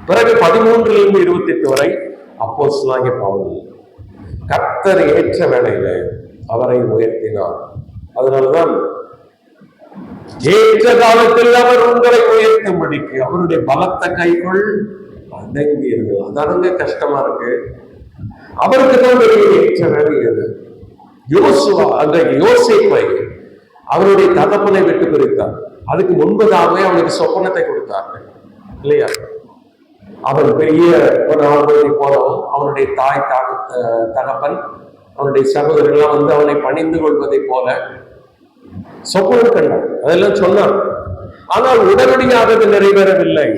A: பிறகு 13லிருந்து 28 வரை அப்போஸ்தலனாகிய பவுல். கர்த்தர் ஏற்ற வேளையில அவரை உயர்த்தினார். அதனாலதான் ஏற்ற காலத்தில் அவர் உங்களை உயர்த்தும்படிக்கு அவருடைய பலத்த கைக்குள் அடங்கியது. அதங்க கஷ்டமா இருக்கு. அவருக்கு தான் ஏற்ற வேலை அது. யோசுவா அந்த யோசேப்பை அவருடைய தகப்பனை விட்டு பிரித்தார். அதுக்கு முன்பதாகவே அவனுக்கு சொப்பனத்தை கொடுத்தார்கள் இல்லையா? அவன் பெரிய ஒரு ஆளுநரை போலவும் அவனுடைய தாய் தகப்பன் அவனுடைய சகோதரர்கள்லாம் வந்து அவனை பணிந்து கொள்வதை போல சொப்பனம் கண்டான், அதெல்லாம் சொன்னான். ஆனால் உடனடியாக அது நிறைவேறவில்லை.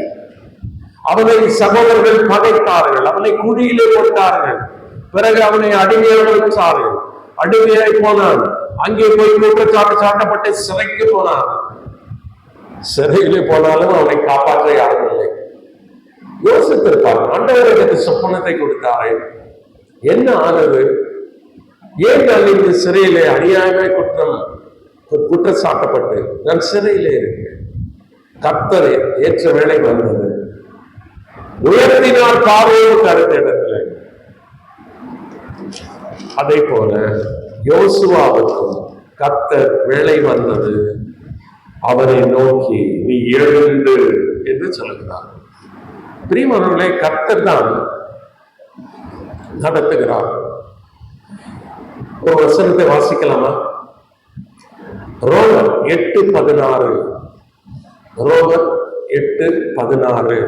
A: அவனை சகோதரர்கள் பகைத்தார்கள், அவனை குழியிலே போட்டார்கள். பிறகு அவனை அடிமையாக வச்சார்கள். அடிமையாய் போனான். அங்கே போய் குற்றச்சாட்டு சாட்டப்பட்டு சிறைக்கு போனான். சிறையிலே போனாலும் அவனை காப்பாற்ற யாரும் இல்லை. யோசித்திருப்பார், ஆண்டவர் எனக்கு சொப்பனத்தை கொடுத்தாரே, என்ன ஆனது? ஏன் நான் இந்த சிறையிலே அநியாயமே குற்றம் சாட்டப்பட்டு நான் சிறையிலே இருக்கேன்? கர்த்தர் ஏற்ற வேலை வந்தது. உயர்த்தினார் பார்வையோடு கருத்த இடத்துல. அதே போல யோசுவாவுக்கும் கர்த்தர் வேலை வந்தது. அவரை நோக்கி நீ எழுந்து என்று சொல்லுகிறார். பிரியமானவர்களே, கர்த்தர் தான் நடத்துகிறார். ஒரு வசனத்தை வாசிக்கலாமா? ரோமர் 8:16. ரோமர் 8:16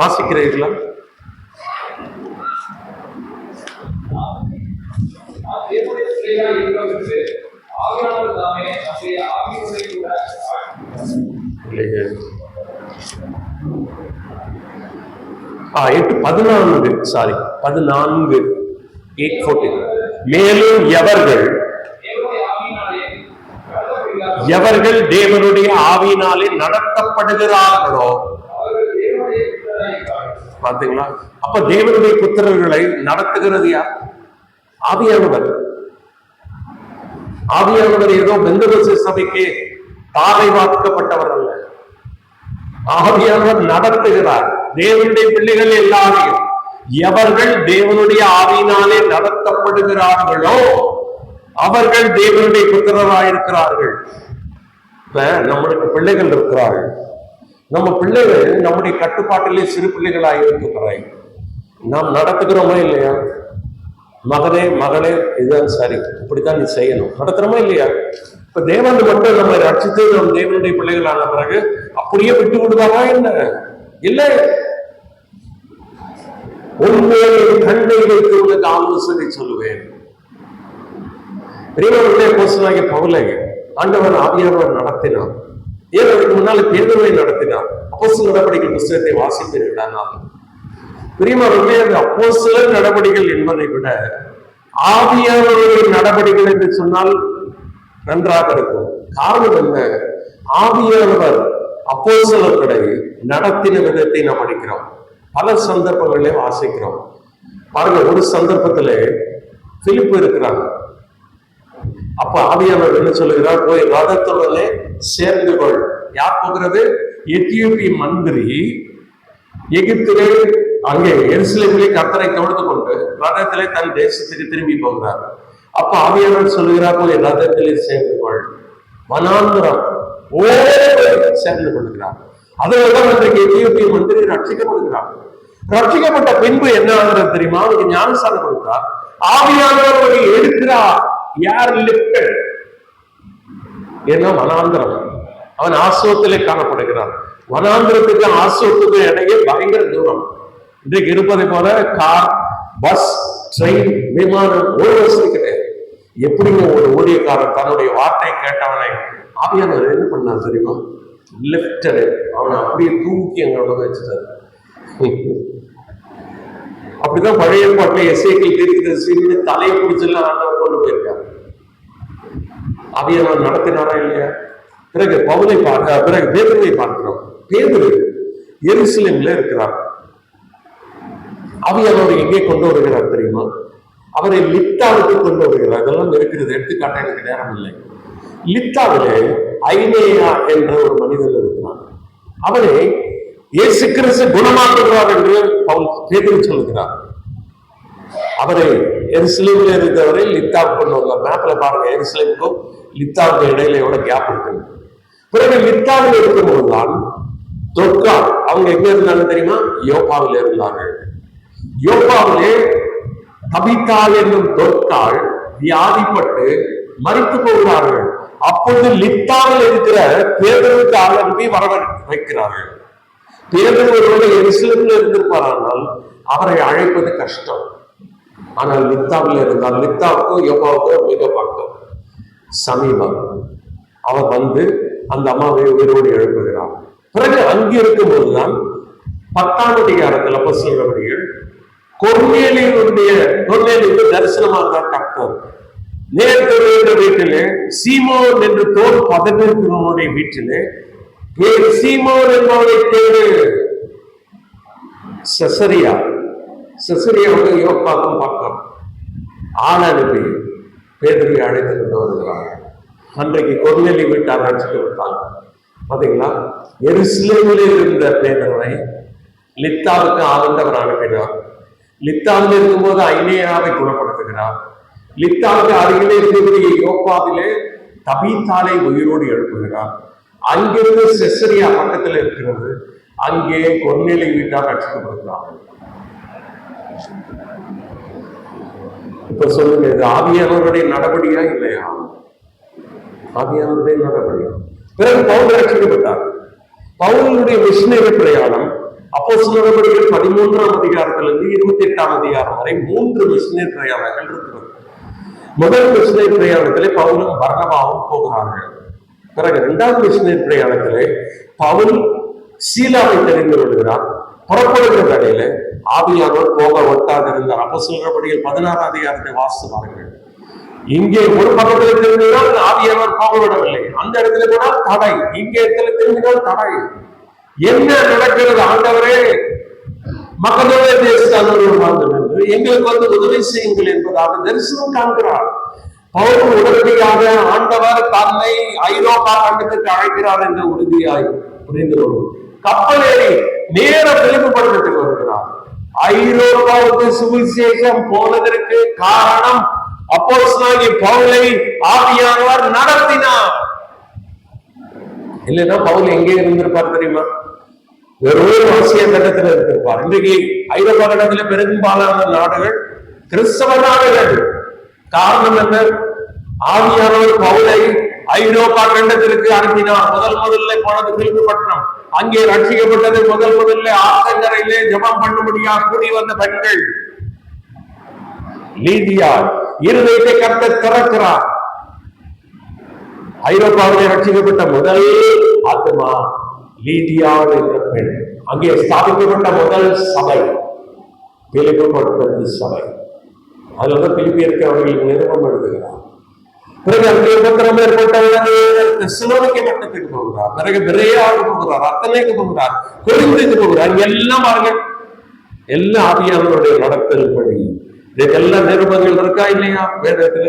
A: வாசிக்கிறீர்களா? சாரி 14 8:14. மேலும் எவர்கள் தேவனுடைய ஆவியினாலே நடத்தப்படுகிறார்களோ, பாத்தீங்களா? அப்ப தேவனுடைய புத்திரர்களை நடத்துகிறது யார்? ஆவியானவர். ஆவியானவர் ஏதோ பெந்தகோஸ்தே சபைக்கு பாதை வாக்கப்பட்டவர் அல்ல. ஆவியானவர் நடத்துகிறார் தேவனுடைய பிள்ளைகள் எல்லாரையும். எவர்கள் தேவனுடைய ஆவியினாலே நடத்தப்படுகிறார்களோ அவர்கள் தேவனுடைய புத்திரராயிருக்கிறார்கள். இப்ப நம்மளுக்கு பிள்ளைகள் இருக்கிறார்கள். நம்ம பிள்ளைகள் நம்முடைய கட்டுப்பாட்டிலே சிறு பிள்ளைகளாக இருக்கிறார்கள். நாம் நடத்துகிறோமா இல்லையா? மகனே மகளே, இதுதான் சரி, இப்படித்தான் நீ செய்யணும், நடத்துறோமா இல்லையா? இப்ப தேவன் மட்டும் நம்ம ரட்சித்து நம் தேவனுடைய பிள்ளைகள் ஆன பிறகு அப்படியே விட்டு விடுவாரா என்ன? இல்லை. உண்மையை கண்ணை வைத்து உனக்கு ஆலோசனை சொல்லுவேன். பெரியவர்களுடைய அப்போஸ்தலனாகிய பவுலை ஆண்டவர் ஆவியானவர் நடத்தினார். ஏன் அதுக்கு முன்னால பேதுருவை நடத்தினார். அப்போஸ்தலர் நடவடிக்கை புத்தகத்தை வாசிப்பீர்கள். பிரியமானவர்களே, அந்த அப்போஸ்தலர் நடவடிக்கைகள் என்பதை விட ஆவியானவருடைய நடவடிக்கைகள் என்று சொன்னால் நன்றாக இருக்கும். காரணம் என்ன? ஆவியானவர் அப்போஸ்தலர்களை நடத்தின விதத்தை நாம் படிக்கிறோம். பல சந்தர்ப்பங்களிலே வாசிக்கிறோம். பாருங்க, ஒரு சந்தர்ப்பத்திலே பிலிப்பு இருக்கிறாங்க. அப்ப ஆவியானவர் என்ன சொல்லுகிறார்? போய் ரதத்துடனே சேர்ந்து கொள். யார் போகிறது? எத்தியோப்பிய மந்திரி எகிப்திலே அங்கே எருசலேமிலே கர்த்தரை தொழுது கொண்டு ரதத்திலே தன் தேசத்துக்கு திரும்பி போகிறார். அப்ப ஆவியானவர் சொல்லுகிறார், போய் ரதத்திலே சேர்ந்து கொள். வனாந்தரம் சேர்ந்து கொள்கிறார். அதனால்தான் அன்றைக்கு எத்தியோப்பிய மந்திரி ரட்சிக்கப்படுகிறார். ரட்சிக்கப்பட்ட பின்பு என்ன ஆகிறது தெரியுமா? அவருக்கு ஞானஸ்தானம் கொடுத்தார். ஆவியானவர் எடுக்கிறார். யார் லிப்டட்? ஏன்னா வனாந்திரம். அவன் ஆசோத்திலே காணப்படுகிறான். வனாந்திரத்துக்கு ஆசோத்துக்கு இடையே பயங்கர தூரம். இன்றைக்கு இருப்பதை போல கார், பஸ், ட்ரெயின், விமானம் ஒரு வசதி கிடையாது. எப்படிங்க ஒரு ஊழியக்காரன் தன்னுடைய வார்த்தை கேட்டவனை ஆவியானவர் என்ன பண்ணார் தெரியுமா? லிப்டட். அவனை அப்படியே தூக்கி எங்களோட வச்சுட்டாரு. அப்படிதான் பழைய ஏற்பாட்டில் எசேக்கியேல் தீர்க்கதரிசி தலையை பிடிச்செல்லாம் ஆண்டவர் கொண்டு போயிருக்காரு. ஆவியானவர் நடத்தினாரா இல்லையா? பிறகு பவுலை பிறகு பேதுருவை பார்க்கிறோம். பேதுரு எருசலேம்ல இருக்கிறார். ஆவியானவர் எங்கே கொண்டு வருகிறார் தெரியுமா? அவரை லித்தாவுக்கு கொண்டு வருகிறார். அதெல்லாம் இருக்கிறது, எடுத்துக்காட்ட எனக்கு நேரம் இல்லை. லித்தாவிலே ஐனேயா என்ற ஒரு மனிதன் இருக்கிறான். அவனை இயேசு கிறிஸ்து குணமாக்குகிறார் என்று பேதுரு சொல்லுகிறார். அவரை எருசலேமில் இருந்தவரை லித்தாவுக்கு கொண்டு வந்தார். மேப்ல பாருங்க, எருசலேமுக்கும் லித்தாவுக்கு இடையில எவ்வளவு கேப் இருக்கு. பிறகு லித்தாவில் இருக்கும்போதுதான் தொற்கால், அவங்க எங்க இருந்தாலும் தெரியுமா? யோப்பாவில் இருந்தார்கள். யோப்பாவிலே தபித்தாள் என்னும் தொற்கால் வியாதிப்பட்டு மரித்து போகிறார்கள். அப்பொழுது லித்தாவில் இருக்கிற பேதுருக்கு ஆள் அனுப்பி வர வைக்கிறார்கள். பேதுரு ஒருவேளை எருசலேமில் இருந்திருப்பாரானால் அவரை அழைப்பது கஷ்டம். ஆனால் லித்தாவில் இருந்தால், லித்தாவுக்கும் யோப்பாவுக்கும் மிக பக்கம், சமீபம். அவர் வந்து அந்த அம்மாவை உயிரோடு எழுப்புகிறார். பிறகு அங்கிருக்கும் போதுதான் 10ஆம் அதிகாரத்தில் அப்போஸ்தலர்கள் கொர்நேலியுக்கு தரிசனமாக கர்த்தர் நேர்கிற வீட்டிலே சீமோன் என்று தோல் பதவியிருக்கிறவனுடைய வீட்டிலே சீமோன் என்பவனை தேடு. செசரியாவுக்கு யோப்பாக்கும் பக்கம் ஆள் அனுப்பி பேதுருவை அழைத்து கொண்டு வருகிறார். அன்றைக்கு கொர்நேலி வீட்டார் அழைச்சிட்டு விட்டாங்க. பாத்தீங்களா, எருசலேமில் இருந்த பேதுருவை லித்தாவுக்கு ஆண்டவர் அனுப்பினார். லித்தாவில் இருக்கும்போது ஐனேயாவை குணப்படுத்துகிறார். லித்தாவுக்கு அருகிலே இருக்கக்கூடிய யோப்பாவிலே தபீத்தாளை உயிரோடு எழுப்புகிறார். அங்கிருந்து செசரியா பக்கத்தில் இருக்கிறது, அங்கே கொர்நேலி வீட்டார் ரட்சிக்கப்படுகிறார். இப்ப சொல்லுங்க, இது ஆவியானவருடைய நடவடிக்கையா இல்லையா? ஆவியானவருடைய நடவடிக்கை. பிறகு பவுல் ரட்சிக்கப்பட்டார். பவுலுடைய மிஷனரி பிரயாணம் அப்போஸ்தலர்கள் 13ஆம் அதிகாரத்திலிருந்து 28ஆம் அதிகாரம் வரை 3 மிஷனரி பிரயாணங்கள் இருக்கிறது. முதல் மிஷனரி பிரயாணத்திலே பவுலும் பர்னபாவும் போகிறார்கள். பிறகு 2வது மிஷனரி பிரயாணத்திலே பவுல் சீலாவை தெரிந்து கொள்கிறார். புறப்படுகிற வேளையில ஆவியானவர் போக ஒட்டாக இருந்தார். அப்போஸ்தலர்கள் 16ஆம் அதிகாரத்தை வாசித்து பாருங்கள். இங்கே ஒரு பக்கத்தில் திரும்பினால் ஆவியானவர் போக விடவில்லை, அந்த இடத்துல கூட தடை. இங்கே இடத்துல திரும்பினால் தடை. என்ன நடக்கிறது? ஆண்டவரே, மக்களே தேசத்தானவர்கள் எங்களுக்கு வந்து உதவி செய்யுங்கள் என்பதாக தரிசனம் காண்கிறார். பவுல் உடனடியாக ஆண்டவர் தன்னை ஐரோப்பா கண்டத்துக்கு அழைக்கிறார் என்று உறுதியாய் புரிந்து கொள்ளும். கப்பலேறி நேர பிலிப்பு பட்டணத்துக்கு வருகிறார். ஐரோப்பாவுக்கு சுவிசேஷம் போனதற்கு காரணம் அப்போஸ்தலனாகிய பவுலை ஆவியானவர் நடத்தினார். இல்லைன்னா பவுல் எங்கே இருந்திருப்பார் தெரியுமா? வெறும் ஆசிய கண்டத்தில் இருந்திருப்பார். இன்றைக்கு ஐரோப்பா கண்டத்தில் பெரும்பாலான நாடுகள் கிறிஸ்தவ நாடுகள். காரணம் என்ன? ஆவியானவர் பவுலை ஐரோப்பா கண்டத்திற்கு அனுப்பினார். முதல்ல போனது பிலிப்பு பட்டணம். அங்கே ரட்சிக்கப்பட்டது முதல்ல ஆற்றங்கரையிலே ஜெபம் பண்ணும்படியாக கூடி வந்த பெண்கள். லீதியா இருதயத்தை கர்த்தர் திறக்கிறார். ஐரோப்பாவிலே ரட்சிக்கப்பட்ட முதல் ஆத்மா லீதியா என்ற பெண். அங்கே ஸ்தாபிக்கப்பட்ட முதல் சபை பிலிப்பு பட்டணத்து சபை. அதுல பிலிப்பியருக்கு அவர்களுக்கு நிறுவனம் எழுதுகிறார். பிறகு அங்கே உபத்திரம் ஏற்பட்டவுடனே தெசலோனிக்கே பட்டணத்துக்கு போகிறார். பிறகு பெரேயாவுக்கு போகிறார், அத்தனைக்கு போகிறார், கொரிந்துக்கு போகிறார். எல்லாம் பாருங்க, எல்லா ஆவியானவருடைய நடத்தல் படி இதுக்கெல்லாம் நிருபங்கள் இருக்கா இல்லையா வேதத்துல?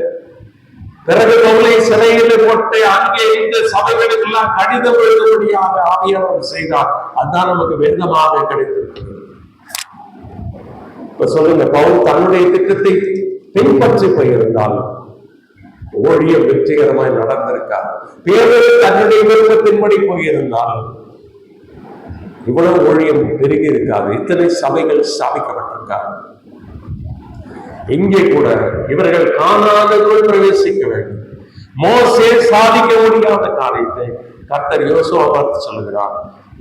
A: பிறகு பவுலை சிறையில் போட்டு அங்கே இந்த சபைகளுக்கு எல்லாம் கடிதம் எழுதும்படியாக ஆவியானவர் செய்தார். அதுதான் நமக்கு வேதமாக கிடைத்திருக்கிறது. இப்ப சொல்லுங்க, பவுல் தன்னுடைய திட்டத்தை பின்பற்றி போயிருந்தால் ஊழியம் வெற்றிகரமாய் நடந்திருக்கார். பேதரு தன்னுடைய விருப்பத்தின்படி போயிருந்தால் இவ்வளவு ஊழியம் பெருகி இருக்காது. இத்தனை சபைகள் ஸ்தாபிக்கப்பட்டிருக்காது. இங்கே கூட இவர்கள் காணாதவர்கள் பிரவேசிக்க வேண்டும். மோசே சாதிக்க முடியாத காரியத்தை கர்த்தர் யோசுவா பார்த்து சொல்லுகிறார்.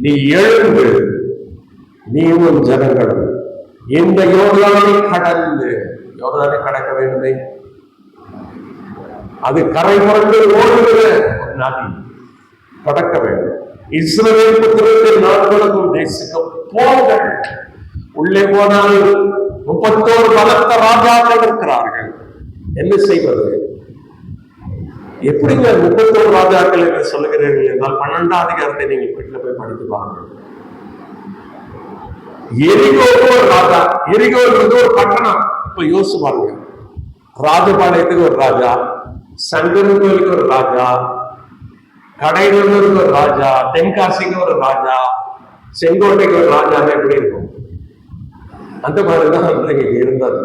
A: நீ எழுந்து நீயும் ஜனங்களும் இந்த யோர்தானை கடந்து, யோர்தானை கடக்க வேண்டுமே, அது கரை புரண்டு ஓடுகிற நதி, கடக்க வேண்டும். இஸ்ரவேல் புத்திரர்கள் நாடுகளுக்கும் தேசத்துக்கும் போங்கள். உள்ளே போனால் 31 பலத்த ராஜாக்கள் இருக்கிறார்கள். என்ன செய்வது? எப்படிங்க 31 ராஜாக்கள் என்று சொல்லுகிறீர்கள் என்றால் 12ஆம் அதிகாரத்தை நீங்கள் வீட்டில் போய் படித்து பாருங்கள். எரிகோக்கு ஒரு ராஜா. எரிகோ என்பது ஒரு பட்டணம். இப்ப யோசிச்சு பாருங்க. ராஜபாளையத்துக்கு ஒரு ராஜா, சங்கரன் கோயிலுக்கு ஒரு ராஜா, கடைநல்லூருக்கு ஒரு ராஜா, தென்காசிக்கு ஒரு ராஜா, செங்கோட்டைக்கு ஒரு ராஜாவே எப்படி இருக்கும், அந்த மாதிரிதான் அன்றைக்கு இருந்தது.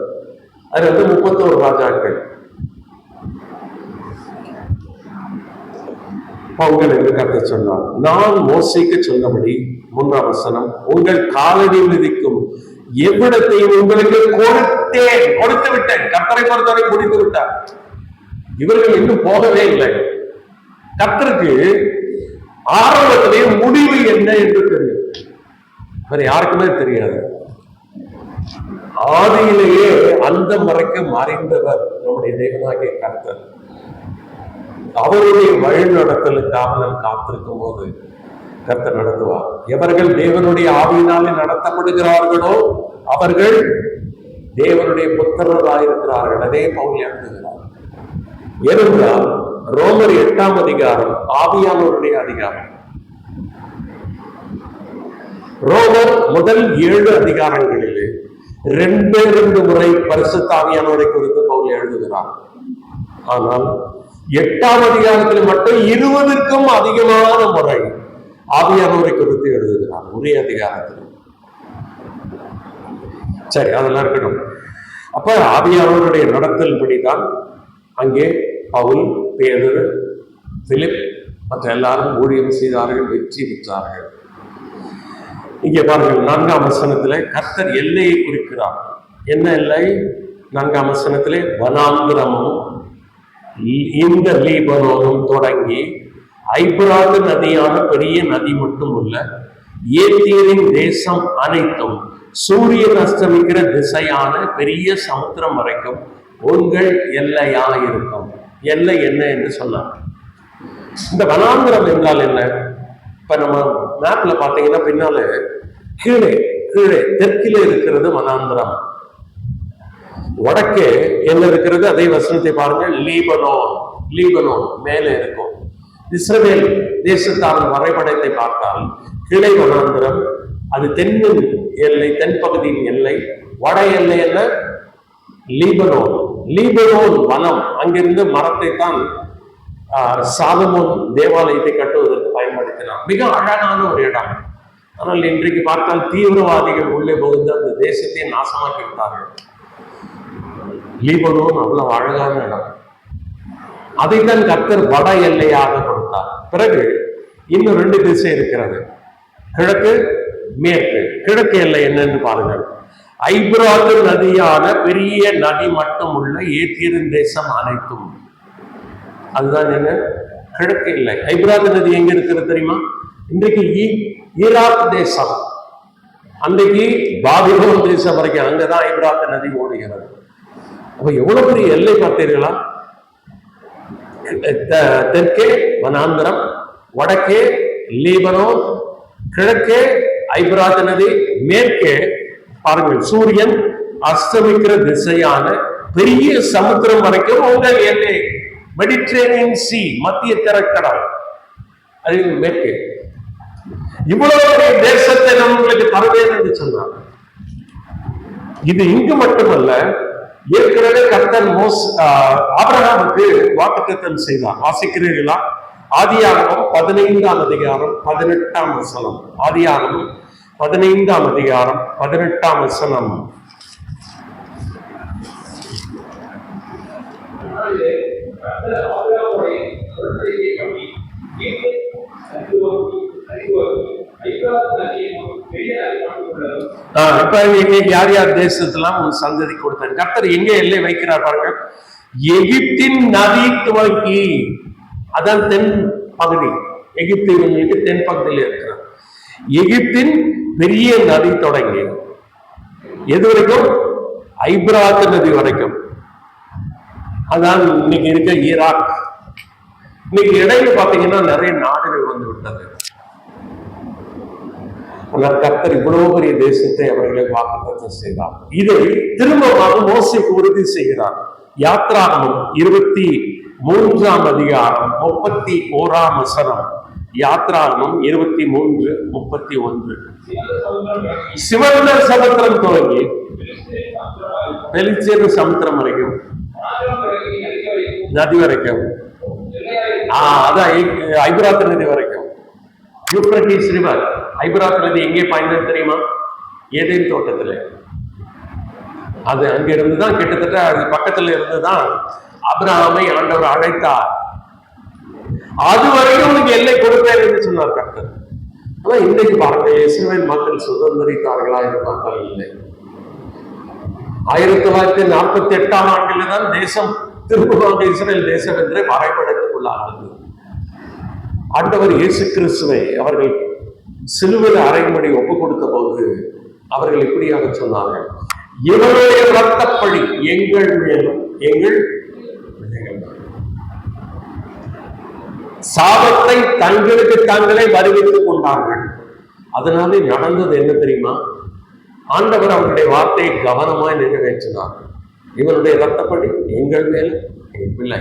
A: அது 31 ராஜாக்கள். பவுல் என்று கர்த்தர் சொன்னார், நான் மோசேக்கு சொன்னபடி 3ஆம் வசனம், உங்கள் காலடி மிதிக்கும் எவ்விடத்தையும் உங்களுக்கு கொடுத்து விட்டேன். கர்த்தரை பொறுத்தவரை முடித்து விட்டார். இவர்கள் இன்னும் போகவே இல்லை. கர்த்தருக்கு ஆரம்பத்திலேயே முடிவு என்ன என்று தெரியும், வேற யாருக்குமே தெரியாது. ஆதியிலேயே அந்த மறைக்க மறைந்தவர் நம்முடைய தேவனாகிய கர்த்தர். அவருடைய வழி நடத்தலுக்காக நாம் காத்திருக்கும் போது கர்த்தர் நடத்துவார். எவர்கள் தேவனுடைய ஆவியினாலே நடத்தப்படுகிறார்களோ அவர்கள் தேவனுடைய புத்திரராயிருக்கிறார்கள். அதே பவுல் எழுதுகிறார். ஏனென்றால் ரோமர் 8ஆம் அதிகாரம் ஆவியானவருடைய அதிகாரம். ரோமர் முதல் 7 அதிகாரங்களிலே 2 முறை பரிசுத்த ஆவியானவரை குறித்து பவுல் எழுதுகிறார். ஆனால் 8ஆம் அதிகாரத்தில் மட்டும் 20க்கும் அதிகமான முறை ஆவியானவரை குறித்து எழுதுகிறார் ஒரே அதிகாரத்தில். சரி, அதெல்லாம் இருக்கட்டும். அப்ப ஆவியானவருடைய நடத்தல் படிதான் அங்கே பவுல், பேதுரு, பிலிப் மற்ற எல்லாரும் ஊழியம் செய்தார்கள், வெற்றி பெற்றார்கள். இங்கே பாருங்கள், 4ஆம் வசனத்திலே கர்த்தர் எல்லையை குறிக்கிறார். என்ன எல்லை? 4ஆம் வசனத்திலே வனாந்திரமும் இந்த லீபனோனும் தொடங்கி ஐபிராத்து நதியான பெரிய நதி மட்டும் உள்ள ஏத்தியரின் தேசம் அனைத்தும் சூரியன் அஸ்தமிக்கிற திசையான பெரிய சமுத்திரம் வரைக்கும் உங்கள் எல்லையா இருக்கும். எல்லை என்ன என்று சொன்னார். இந்த வனாந்திரம் என்றால் என்ன? இப்ப நம்ம மேப்ல பாத்தீங்கன்னா பின்னால கீழே தெற்கில இருக்கிறது வனாந்திரம், வடக்கே என்ன இருக்கிறது? அதே வசனத்தை பாருங்க, லீபனோன் மேலே இருக்கும். இஸ்ரவேல் தேசத்தாரின் வரைபடத்தை பார்த்தால் கிளை வனாந்திரம், அது தென்னின் எல்லை, தென்பகுதியின் எல்லை. வட எல்லை என்ன? லீபனோன் வனம். அங்கிருந்து மரத்தை தான் சாலமோன் தேவாலயத்தை கட்டுவதற்கு பயன்படுத்தினார். மிக அழகான ஒரு இடம். ஆனால் இன்றைக்கு பார்த்தால் தீவிரவாதிகள் உள்ளே புகுந்து அந்த தேசத்தை நாசமாக்கி விட்டார்கள். லீபனோன் அவ்வளவு அழகான இடம். அதைத்தான் கர்த்தர் வட எல்லையாக கொடுத்தார். பிறகு இன்னும் 2 திசை இருக்கிறது, கிழக்கு மேற்கு. கிழக்கு எல்லை என்னன்னு பாருங்கள், ஐபிராத்து நதியான பெரிய நதி மட்டும் உள்ள ஏத்தியரின் தேசம் அனைத்தும். அதுதான் என்ன? கிழக்கு எல்லை. ஐபிராத்து நதி எங்க இருக்கிறது தெரியுமா? இன்றைக்கு ஈராக் தேசம், அன்றைக்கு பாபிலோன் தேசம் வரைக்கும் அங்கதான் ஐபிராத்து நதி ஓடுகிறது. அப்ப எவ்வளவு பெரிய எல்லை பார்த்தீர்களா? தெற்கே வனாந்திரம், வடக்கே லீபனோன், கிழக்கே ஐபிராத்து நதி, மேற்கே பாருங்கள் சூரியன் அஸ்தமிக்கிற திசையான பெரிய சமுத்திரம் வரைக்கும் உங்கள் எல்லை. மெடிட்டரேனியன் சி, மத்திய திரைக்கடல், அது மேற்கே. இவ்வளவு தேசத்தை நம்மளுக்கு தருவேன் என்று சொன்னார். இது இங்கு மட்டுமல்ல, ஏற்கனவே கர்த்தர் ஆபிரகாமுக்கு வாக்குத்தத்தம் செய்தார். வாசிக்கிறீர்களா? ஆதியாகமம் 15ஆம் அதிகாரம் 18ஆம் வசனம். ஆதியாகமம் 15ஆம் அதிகாரம் 18ஆம் வசனம். இப்ப யார் யார் தேசத்தெல்லாம் சந்ததி கொடுத்தாரு? கர்த்தர் எங்க எல்லை வைக்கிறார் பாருங்க. எகிப்தின் நதி துவங்கி, அதான் தென் பகுதி, எகிப்திற்கு தென் பகுதியில் இருக்கிறார். எகிப்தின் பெரிய நதி தொடங்கி எது வரைக்கும்? ஐபிராத்து நதி வரைக்கும். அதான் இன்னைக்கு இருக்க ஈராக். இன்னைக்கு இடையில பாத்தீங்கன்னா நிறைய நாடுகள் வந்து விட்டது. ஆனால் கர்த்தர் இவ்வளவு பெரிய தேசத்தை அவர்களை வாக்குத்தத்தம் செய்தார். இதை திரும்பமாக மோசேக்கு உறுதி செய்கிறார். யாத்ராகமம் 23ஆம் அதிகாரம் 31ஆம் வசனம். யாத்ராகமம் 23:31. சிவந்த சமுத்திரம் துவங்கி பெலிஸ்தீன சமுத்திரம் வரைக்கும், நதி வரைக்கும், அதான் ஐபிராத்து நதி வரைக்கும், யூப்ரட்டிஸ் ரிவர் ஐபிராத்துல இருந்து எங்கே பாய்ந்தது தெரியுமா? ஏதேன் தோட்டத்துல. அது அங்க இருந்துதான், கிட்டத்தட்ட அது பக்கத்துல இருந்துதான் ஆபிரகாமை ஆண்டவர் அழைத்தார். அதுவரைக்கும் உனக்கு எல்லை கொடுப்பேன் என்று சொன்னார் கர்த்தர். ஆனா இன்றைக்கு பாருங்க, இஸ்ரவேல் மக்கள் சுதந்திரித்தார்களா இருந்தார்கள்? இல்லை. 1948ஆம் ஆண்டில் தான் தேசம் திரும்பமாக இஸ்ரேல் தேசம் என்று வரைபடத்துக்குள்ளானது. ஆண்டவர் இயேசு கிறிஸ்துவை அவர்கள் சிலுவையில் அறையும்படி ஒப்புக் கொடுத்த போது அவர்கள் இப்படியாக சொன்னார்கள், இவருடைய இரத்தப்பழி எங்கள் மேலும் எங்கள் சாபத்தை தங்களுக்கு தாங்களே வருவித்துக் கொண்டார்கள். அதனாலே நடந்தது என்ன தெரியுமா? ஆண்டவர் அவருடைய வார்த்தையை கவனமாய் நிறைவேற்றினார். இவனுடைய இரத்தப்படி எங்கள் மேல் என் பிள்ளை.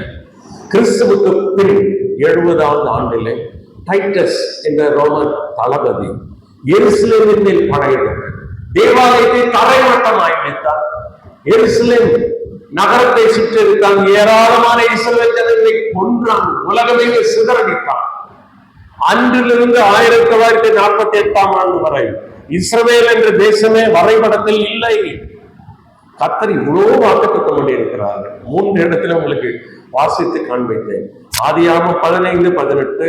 A: கிறிஸ்துவுக்கு பின் 70வது ஆண்டிலே டைட்டஸ் என்ற ரோமன் தளபதி எருசலேமின் மேல் படையெடுத்து தேவாலயத்தை தரைமட்டமாய் வைத்தார். எருசலேம் நகரத்தை சுற்றி இருக்கான் ஏராளமான இஸ்ரவேல் ஜனங்களை கொன்றான், உலகமே சிதறடித்தான். அன்றிலிருந்து 1948ஆம் ஆண்டு வரை இஸ்ரவேல் என்ற தேசமே வரைபடத்தில் இல்லை. கர்த்தர் இவ்வளவு வாக்குத்தத்தம் பண்ணியிருக்கிறார். 3 இடத்துல உங்களுக்கு வாசித்து காண்பித்தேன். ஆதியாகமம் 15:18,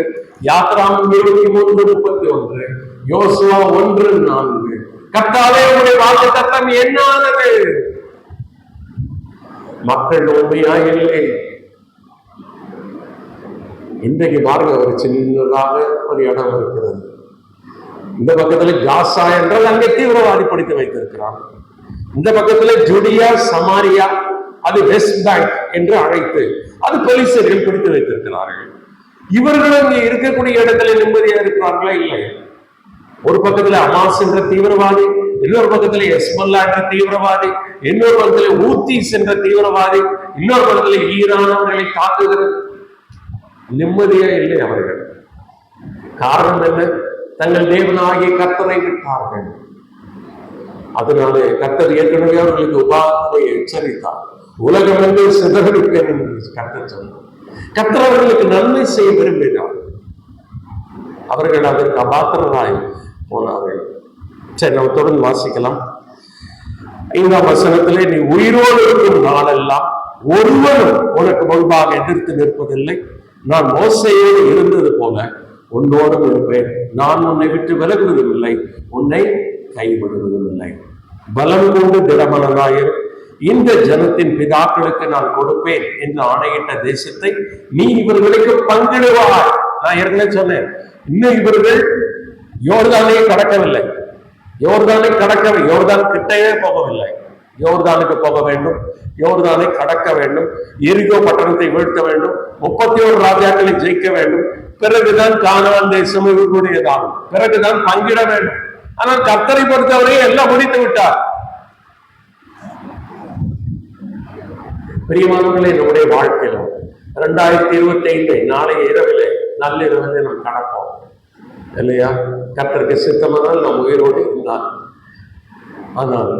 A: யாத்ராகமம் 23:31, யோசுவா 1:4. கர்த்தாவே உங்களுடைய வாக்குத்தத்தம் என்னானது? மக்கள் உண்மையா இல்லை. இன்றைக்கு பாருங்க, ஒரு சின்னதாக ஒரு இடம் இருக்கிறது. இந்த பக்கத்துல காசா என்றால் அங்கே தீவிரவாதி பிடித்து வைத்திருக்கிறான். இந்த பக்கத்துல ஜுடியா சமாரியா, அது வெஸ்ட் பேங்க் என்று அழைத்து அது போலீசர்கள் பிடித்து வைத்திருக்கிறார்கள். இவர்கள் அங்கே இருக்கக்கூடிய இடத்துல நிம்மதியா இருக்கிறார்களா? இல்லை. ஒரு பக்கத்துல அமாஸ் என்ற தீவிரவாதி, இன்னொரு பக்கத்துல எஸ்மல்லா என்ற தீவிரவாதி, இன்னொரு பக்கத்துல ஊத்தீஸ் என்ற தீவிரவாதி, இன்னொரு பக்கத்துல ஈரான் அவர்களை தாக்குகிறது. நிம்மதியா இல்லை அவர்கள். காரணம் என்ன? தங்கள் தேவனாகிய கர்த்தரை விட்டார்கள். அதனால கர்த்தர் ஏற்கனவே அவர்களுக்கு உபாதை எச்சரித்தார். உலகம் என்று சிதறடிப்பேன் என்று கர்த்தர் சொன்னார். கர்த்தர் அவர்களுக்கு நன்மை செய்ய விரும்பினார். அவர்கள் அதற்கு அபாத்திரராய் போனார்கள். சரி, நம்ம தொடர்ந்து வாசிக்கலாம். 5ஆம் வசனத்திலே, நீ உயிரோடு இருக்கும் நாளெல்லாம் ஒருவனும் உனக்கு முன்பாக எதிர்த்து நிற்பதில்லை. நான் மோசையோடு இருந்தது போல உன்னோடும் இருப்பேன். நான் உன்னை விட்டு விலகுவதும் இல்லை, உன்னை கைவிடுவதும் இல்லை. பலம் கொண்டு திடமனதாயிரு. இந்த ஜனத்தின் பிதாக்களுக்கு நான் கொடுப்பேன் என்று ஆணையிட்ட தேசத்தை நீ இவர்களுக்கு பங்கிடுவாய். நான் ஏற்கனவே சொன்னேன், இன்னும் இவர்கள் யோர்தானை கடக்கவில்லை. யோர்தான் கிட்டவே போகவில்லை. யோர்தானுக்கு போக வேண்டும், யோர்தானை கடக்க வேண்டும், எரிகோ பட்டணத்தை வீழ்த்த வேண்டும், 31 ராஜாக்களை ஜெயிக்க வேண்டும். பிறகுதான் கானான் தேசம் இவர்களுடையதாகும். பிறகுதான் பங்கிட வேண்டும். ஆனால் கர்த்தரை பொறுத்தவரை எல்லாம் முடித்து விட்டார். பிரியமானவர்களே, நம்முடைய வாழ்க்கையில 2025 நாளைய இரவிலே நள்ளிரவிலே நாம் கடப்போம் இல்லையா? கர்த்தருக்கு சித்தமானால் நாம் உயிரோடு இருந்தார். ஆனால்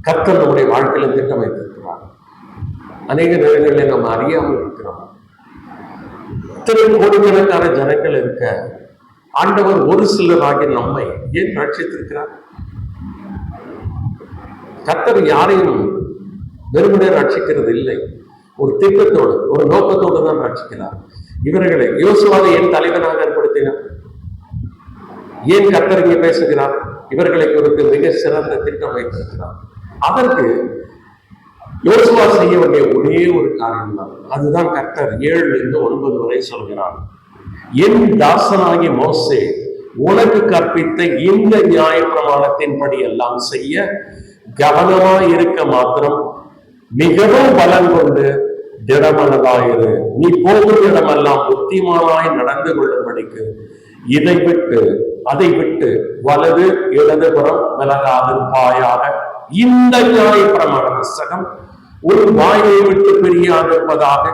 A: கர்த்தர் நம்முடைய வாழ்க்கையில திட்டம் வைத்திருக்கிறார். அநேக நேரங்களில் நாம் அறியாமல் இருக்கிறோம். கோடிக்கணக்கான ஜனங்கள் இருக்க ஆண்டவர் ஒரு சிலராகி நம்மை ஏன் ரட்சித்திருக்கிறார்? கர்த்தர் யாரையும் வெறுமனே ரட்சிக்கிறது இல்லை. ஒரு திட்டத்தோடு, ஒரு நோக்கத்தோடு தான் ரட்சிக்கிறார். இவர்களை யோசுவாவை ஏன் தலைவனாக ஏற்படுத்தினார்? ஏன் கர்த்தர் இங்கே பேசுகிறார்? இவர்களை குறித்து மிக சிறந்த திட்டம் வைத்திருக்கிறார். அதற்கு யோசுவா செய்ய வேண்டிய ஒரே ஒரு காரியம் தான். அதுதான் கர்த்தர் 7-9 வரை சொல்கிறார். என் தாசனாகிய மோசே உனக்கு கற்பித்த இந்த நியாய பிரமாணத்தின்படி எல்லாம் செய்ய கவனமாய் இருக்க மாத்திரம் மிகவும் பலம் கொண்டு திடமனதாயிரு. நீ போகும் இடமெல்லாம் புத்திமானாய் நடந்து கொள்ளும்படிக்கு அதை விட்டு வலது இடதுபுறம் விலகாதிருப்பாயாக. இந்த நியாய பிரமாண புஸ்தகம் ஒரு வாயை விட்டு பிரியாதிருப்பதாக.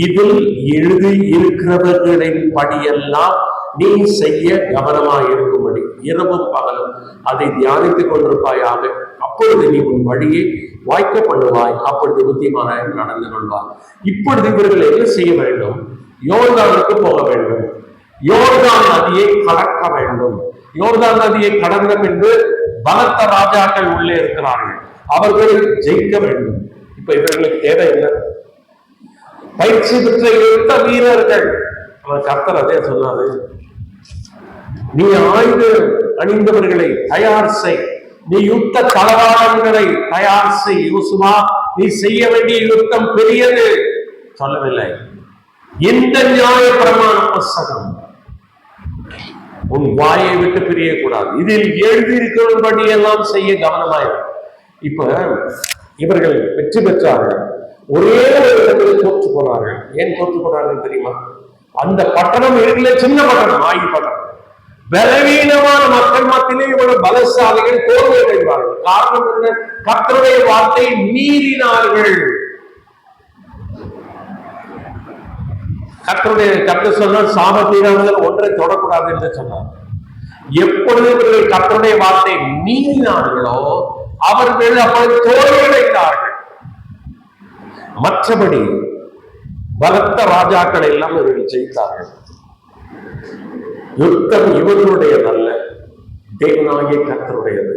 A: இதில் எழுதி இருக்கிறவர்களின் படியெல்லாம் நீ செய்ய கவனமாய் இருக்கும்படி இரவும் பகலும் அதை தியானித்துக் கொண்டிருப்பாயாக. அப்பொழுது நீ உன் வழியை வாய்க்க பண்ணுவாய், அப்பொழுது புத்திமானாய் நடந்து கொள்வாய். இப்பொழுது இவர்கள் என்ன செய்ய வேண்டும்? யோர்தானுக்கு போக வேண்டும், யோர்தான் நதியை கடக்க வேண்டும். யோர்தான் நதியை கடந்த பின்பு பலத்த ராஜாக்கள் உள்ளே இருக்கிறார்கள். அவர்கள் ஜெயிக்க வேண்டும். இப்ப இவர்களுக்கு தேவை என்ன? பயிற்சி பெற்ற யுத்த வீரர்கள். அவர் கர்த்தர் அதே சொன்னாரு, நீ ஆயுத அணிந்தவர்களை தயார் செய், நீ யுத்த தளவாடங்களை தயார் செய். யோசுவா, நீ செய்ய வேண்டிய யுத்தம் பெரியது சொல்லவில்லை. இந்த நியாய பிரமாண புஸ்தகம் உன் வாயை விட்டு பிரியக்கூடாது. இதில் எழுதியிருக்கிறபடி எல்லாம் செய்ய கவனமாயிரு. இப்ப இவர்கள் வெற்றி பெற்றார்கள். ஒரே ஒரு இடத்தில் தோற்று போனார்கள். ஏன் தோற்று போனார்கள் தெரியுமா? அந்த பட்டணம் இருக்கிற சின்ன பட்டணம், ஆகி பட்டணம், பலவீனமான மக்கள் மத்தியிலே இவ்வளவு பலசாலிகள் தோல்வி அடைவார்கள். காரணம் என்ன? கர்த்தருடைய வார்த்தையை மீறினார்கள். கர்த்தர் சொன்னார், சாபத்தீரானவர் ஒன்றை தொடக்கூடாது என்று சொன்னார். எப்பொழுது இவர்கள் கர்த்தருடைய வார்த்தை மீறினார்களோ அவர்கள் அப்பொழுது தோல்வியடைந்தார்கள். மற்றபடி பலத்த ராஜாக்கள் எல்லாம் இவர்கள் ஜெயித்தார்கள். யுத்தம் இவர்களுடையதல்ல, தேவனாகிய கர்த்தருடையது.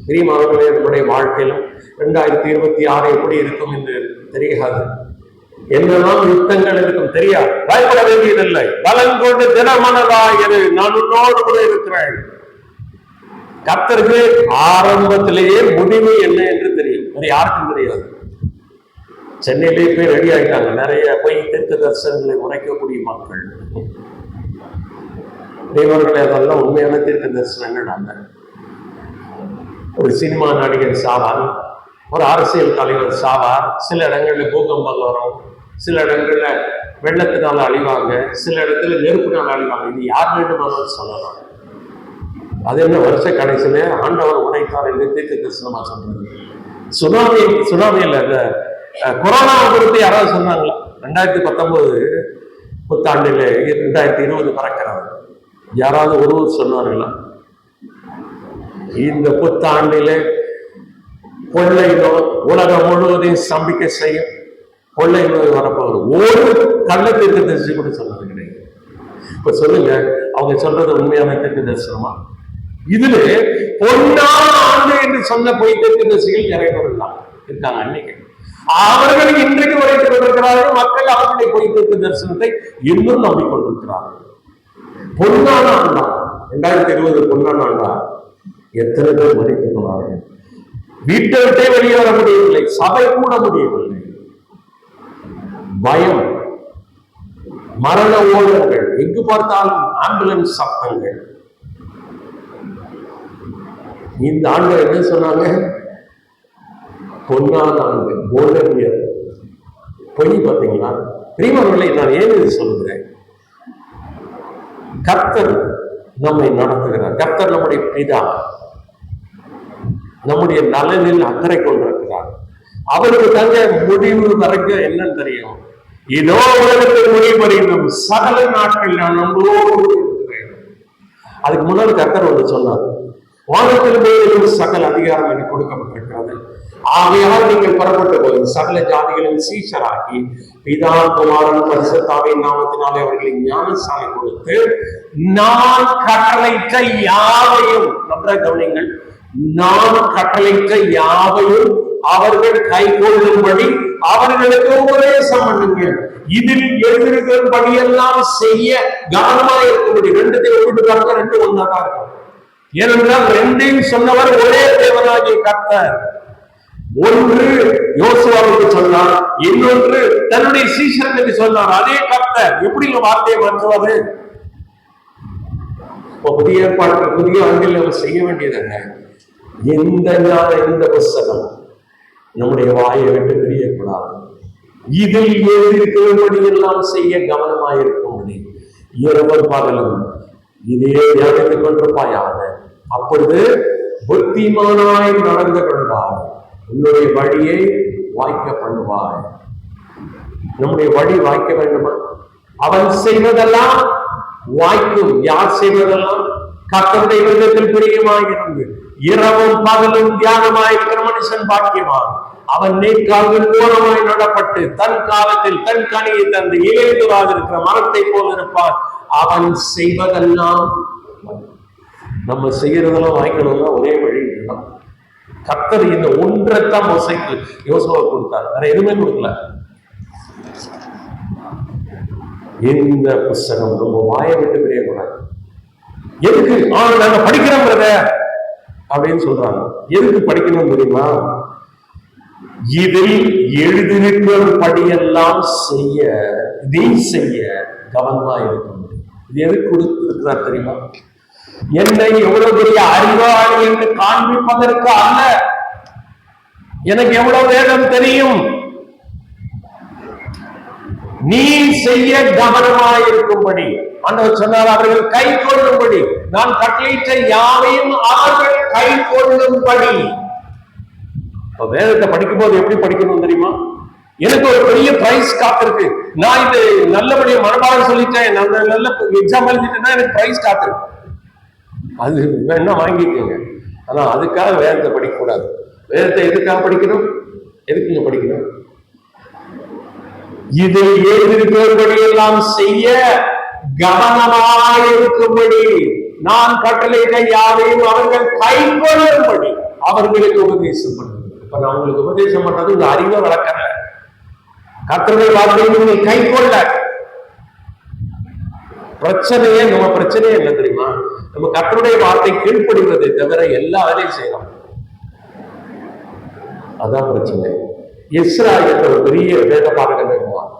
A: பிரியமானவர்களே, நம்முடைய வாழ்க்கையிலும் 2026 எப்படி இருக்கும் என்று தெரியாது. என்னெல்லாம் யுத்தங்கள் இருக்கும் தெரியாது. பயப்பட வேண்டியதில்லை. பலன் கொண்டு தினமனதாயிரு, நான் உன்னோடு கூட இருக்கிறேன். கர்த்தருக்கு ஆரம்பத்திலேயே முடிவு என்ன என்று தெரியும். வேற யாருக்கும் தெரியாது. சென்னையிலே போய் ரெடி ஆயிட்டாங்க நிறைய பொய் தீர்க்க தரிசனங்களை உரைக்கக்கூடிய மக்கள். தேவர்களே, அதெல்லாம் உண்மையான தீர்க்க தரிசனங்கள் அல்ல. ஒரு சினிமா நடிகர் சாவார், ஒரு அரசியல் தலைவர் சாவார், சில இடங்கள்ல பூகம்பம் வரும், சில இடங்கள்ல வெள்ளத்தினால அழிவாங்க, சில இடத்துல நெருப்பினால் அழிவாங்க. இது யார் வேண்டுமானாலும் சொல்லலாம். அது என்ன வருஷ கடைசியில ஆண்டவர் உடைத்தார் என்று தீர்க்க தரிசனமா சொல்றது. சுனாமியில இந்த கொரோனா குறித்து யாராவது சொன்னாங்களா? 2019 புத்தாண்டில 2020 பறக்கிறாங்க. யாராவது ஒருவர் சொன்னார்களா? இந்த புத்தாண்டில கொள்ளை நோய் உலகம் முழுவதையும் ஸ்தம்பிக்க செய்யும், கொள்ளை நோய் வரப்போகுது. ஒரு கள்ள தீர்க்க தரிசி கூட சொன்னது கிடையாது. இப்ப சொல்லுங்க, அவங்க சொல்றது உண்மையான தீர்க்க தரிசனமா? இதுல பொன்னான ஆண்டு என்று சொன்ன பொய் தீர்க்க தரிசிகள் நிறைய பேர் இருக்காங்க. அன்னைக்கு அவர்கள் இன்றைக்கு உரைத்து கொண்டிருக்கிறார்கள். மக்கள் அவர்களுடைய பொய் தீர்க்க தரிசனத்தை இன்னும் நம்பிக்கொண்டிருக்கிறார்கள். பொன்னான ஆண்டா 2020 பொன்னான ஆண்டா? எத்தனை பேர் மறைத்துக் கொள்வார்கள்? வீட்டை விட்டே வெளியே வர முடியவில்லை, சபை கூட முடியவில்லை. பயம், மரண ஓலங்கள், எங்கு பார்த்தாலும் ஆம்புலன்ஸ் சத்தங்கள். இந்த ஆண்டு என்ன சொன்னாங்க? பொன்னான ஆண்டு, கோல்டன் இயர். பொய் பார்த்தீங்களா? பிரியமானவர்களே, நான் ஏன் இது சொல்லுகிறேன்? கர்த்தர் நம்மை நடத்துகிறார். கர்த்தர் நம்முடைய பிதா, நம்முடைய நலனில் அக்கறை கொண்டிருக்கிறார். அவருக்கு தங்க முடிவு வரைக்கும் என்னன்னு தெரியும். இதோ உலகத்தில் முடிவடையும் சகல நாட்கள் நான் நம்மளோடு இருக்கிறேன். அதுக்கு முன்னாடி கர்த்தர் வந்து சொன்னார், வானத்தில் மேலும் சகல அதிகாரம் எனக்கு கொடுக்கப்பட்டிருக்கிறது. ஆகையால் நீங்கள் புறப்பட்டு போய் சகல ஜாதிகளின் சீஷராக்கி பிதா குமாரன் பரிசுத்தாவின் நாமத்தினாலே அவர்களை ஞானஸ்நானம் கொடுத்து நான் கட்டளையிட்ட யாவையும், நன்ற கவனிங்கள், நான் கட்டளையிட்ட யாவையும் அவர்கள் கை கொள்ளும்படி அவர்களுக்கு உபதேசம் பண்ணுங்கள். இதில் எழுதியிருக்கிறபடியெல்லாம் செய்ய கவனமாக இருக்கும்படி. ரெண்டுத்தையும் ஒப்பிட்டு பார்க்க ரெண்டு ஒன்றாதான் இருக்கும். ஏனென்றால் ரெண்டையும் சொன்னவர் ஒரே தேவனாகிய கர்த்தர். ஒன்று யோசுவாவுக்கு சொன்னார், இன்னொன்று தன்னுடைய சீஷர்களுக்கு சொன்னார். அதே கர்த்தர் எப்படி வார்த்தையை மாற்றுவாரு? புதிய ஏற்பாடு புதிய ஆண்டில் நம்ம செய்ய வேண்டியது என்ன? எந்த புஸ்தகம் நம்முடைய வாயை விட்டு பிரியக்கூடாது. இதில் எழுதியிருக்கிறபடி எல்லாம் செய்ய கவனமாயிருக்கும்படி இரவும் பகலும் இதே தியானித்துக் கொண்டிருப்பாயாக. அப்பொழுது புத்திமானாய் நடந்து கொண்டார், உன்னுடைய வழியை வாய்க்க பண்ணுவாய். நம்முடைய வழி வாய்க்க வேண்டுமா? அவன் செய்வதெல்லாம் வாய்க்கும். யார் செய்வதெல்லாம்? கர்த்தருடைய விதத்தில் பிரியமாயிருந்து இரவும் பகலும் தியானமாயிருக்கிற மனுஷன் பாக்கியவான். அவன் நேர்கால்கள் கோரமாய் நடப்பட்டு தன் காலத்தில் தன் கனியை தந்து இலையுறாக இருக்கிற மரத்தை போல் இருப்பான். அவன் செய்வதெல்லாம் நம்ம செய்யறதெல்லாம் வாங்கிக்கணும்னா ஒரே வழி இதுதான். கர்த்தர் இந்த ஒன்றைத்தான் மோசேக்கு யோசுவா கொடுத்தார், வேற எதுவுமே கொடுக்கல. இந்த புஸ்தகம் நம்ம வாயை விட்டு பிரியக்கூடாது. எதுக்கு நாங்க படிக்கிறோம் அப்படின்னு சொல்றாங்க. எதுக்கு படிக்கணும் தெரியுமா? இதில் எழுதியிருக்கிறபடியெல்லாம் செய்ய கவனமா இருக்க முடியும். இது எதுக்கு கொடுத்திருக்கிறார் தெரியுமா? என்னை எவ்வளவு பெரிய அறிவாளி என்று காண்பிப்பதற்கு அல்ல, எனக்கு எவ்வளவு வேதம் தெரியும், நீ செய்ய கவனமாயிருக்கும்படி ஆண்டவர் சொன்னார். அவர்கள் கை கொள்ளும்படி, நான் கட்டளையிட்ட யாவையும் அவர்கள் கை கொள்ளும்படி. வேதத்தை படிக்கும் போது எப்படி படிக்கணும் தெரியுமா? எனக்கு ஒரு பெரிய பிரைஸ் காத்திருக்கு, நான் இது நல்லபடியா மனப்பாடம் சொல்லிட்டேன், நல்ல எக்ஸாம் எழுதிட்டேன்னா எனக்கு பிரைஸ் காத்திருக்கு. அது வேணா வாங்கிக்கோங்க, ஆனா அதுக்காக வேதத்தை படிக்கக்கூடாது. வேதத்தை எதுக்காக படிக்கணும்? எதுக்குங்க படிக்கணும்? இதை எழுதியிருக்கிறபடி எல்லாம் செய்ய கவனமாயிருக்கும்படி, நான் கட்டளையிட்ட யாரையும் அவர்கள் கைக்கொள்ளும்படி அவர்களுக்கு உபதேசம் பண்ணுது. இப்ப நான் உங்களுக்கு உபதேசம் பண்றது உங்க அறிவை வளர்க்கற, கர்த்தருடைய வார்த்தையை நீங்கள் கைக்கொள்ள. நம்ம பிரச்சனையே என்ன தெரியுமா? நம்ம கர்த்தருடைய வார்த்தை கீழ்ப்படுவதை தவிர எல்லா வேலையும் செய்யலாம். அதான் பிரச்சனை. எஸ்ரா என்ற ஒரு பெரிய வேத பாடகன் இருக்குவான்.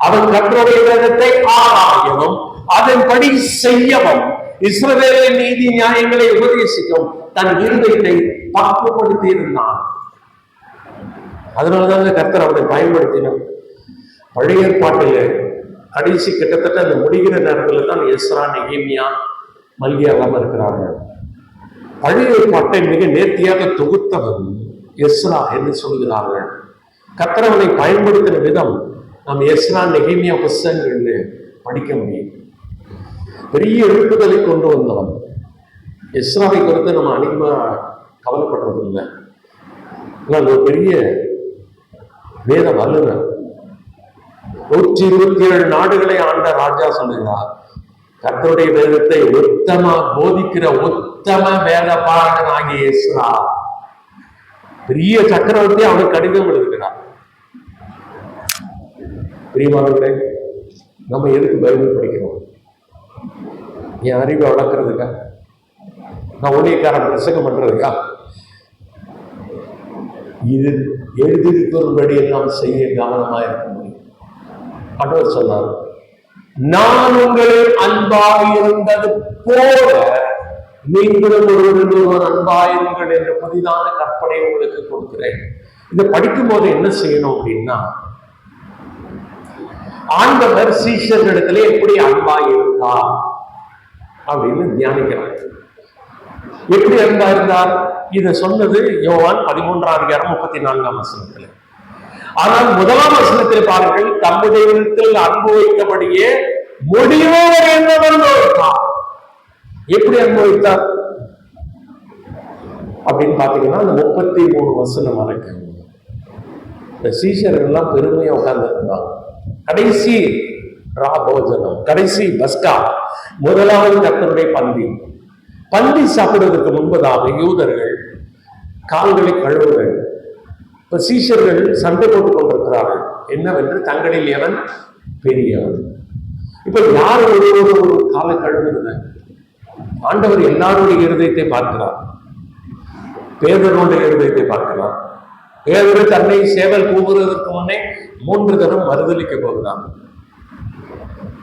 A: அவன் கர்த்தருடைய வேதத்தை ஆராயவும் அதன்படி செய்யவும் இஸ்ரவேலின் நீதி நியாயங்களை உபதேசிக்கும் தன் இருதயத்தை பக்குவப்படுத்தி இருந்தான். அதனாலதான் கர்த்தர் அவனை பயன்படுத்தினான். பழைய ஏற்பாட்டிலே கடைசி கிட்டத்தட்ட அந்த முடிகிற நேரத்தில் தான் எஸ்ரா, நெகேமியா, மல்கியாவாக இருக்கிறார்கள். பழைய ஏற்பாட்டை மிக நேர்த்தியாக தொகுத்தவன் எஸ்ரா என்று சொல்கிறார்கள். கர்த்தர் அவனை பயன்படுத்தின விதம் நாம் எஸ்ரா, நெகேமியா புஸ்தகங்களில் படிக்க முடியும். பெரிய எழுப்புதலை கொண்டு வந்தவன். எஸ்ராவை குறித்து நம்ம அதிகமா கவலைப்படுறது இல்லை. ஒரு பெரிய வேத வல்லுநர், 127 நாடுகளை ஆண்ட ராஜா சொல்லுகிறார், கர்த்தருடைய வேதத்தை உத்தம போதிக்கிற உத்தம வேத பாரகன் ஆகிய எஸ்ரா பெரிய சக்கரவர்த்தி அவனுக்கு கடிதம் எழுதுகிறார். பிரியமானவர்களே, நம்ம எதுக்கு பைபிள் படிக்கிறோம்? என் அறிவை வளர்க்கறதுக்கா? நான் ஊழியக்காரன் பிரசங்கம் பண்றதுக்கா? இது எழுதியிருப்பபடி எல்லாம் செய்ய கவனமா இருக்க முடியும். ஆண்டவர் சொன்னார், நான் உங்களில் அன்பாயிருந்தது போல நீங்களும் ஒருவர் அன்பாயிருங்கள் என்ற புதிதான கற்பனை உங்களுக்கு கொடுக்கிறேன். இதை படிக்கும் போது என்ன செய்யணும் அப்படின்னா, ஆண்டவர் சீஷர்களிடத்துல எப்படி அன்பா இருந்தார் அப்படின்னு தியானிக்கிறார். எப்படி அன்பா இருந்தார்? இதை சொன்னது யோவான் 13:34 ஆனால் 1 வசனத்தில் பாருங்கள், தம்முடைய விதத்தில் அன்பு வைத்தபடியே முடிவோ இருந்தார். எப்படி அனுபவித்தார் அப்படின்னு பாத்தீங்கன்னா, அந்த 33 வசனம் வரைக்கும் இந்த சீஷர்கள் எல்லாம் பெருமையா உட்கார்ந்து இருந்தாங்க. கடைசி ராபோஜனம், கடைசி பஸ்கா, முதலாவது கர்த்தருடைய பந்தி சாப்பிடுவதற்கு முன்பதாக யூதர்கள் கால்களை கழுவ வேண்டும். இப்ப சீஷர்கள் சண்டை போட்டுக் கொண்டிருக்கிறார்கள் என்னவென்று, தங்களில் எவன் பெரியவன். இப்ப யார் ஒரு காலை கழுவுறது? ஆண்டவர் எல்லாருடைய இருதயத்தை பார்க்கிறார். பேதருடைய இருதயத்தை பார்க்கிறார். பேதரு தன்னை சேவல் கூவுவதற்கு முன்னே 3 தரம் மறுதலிக்க போகிறார்.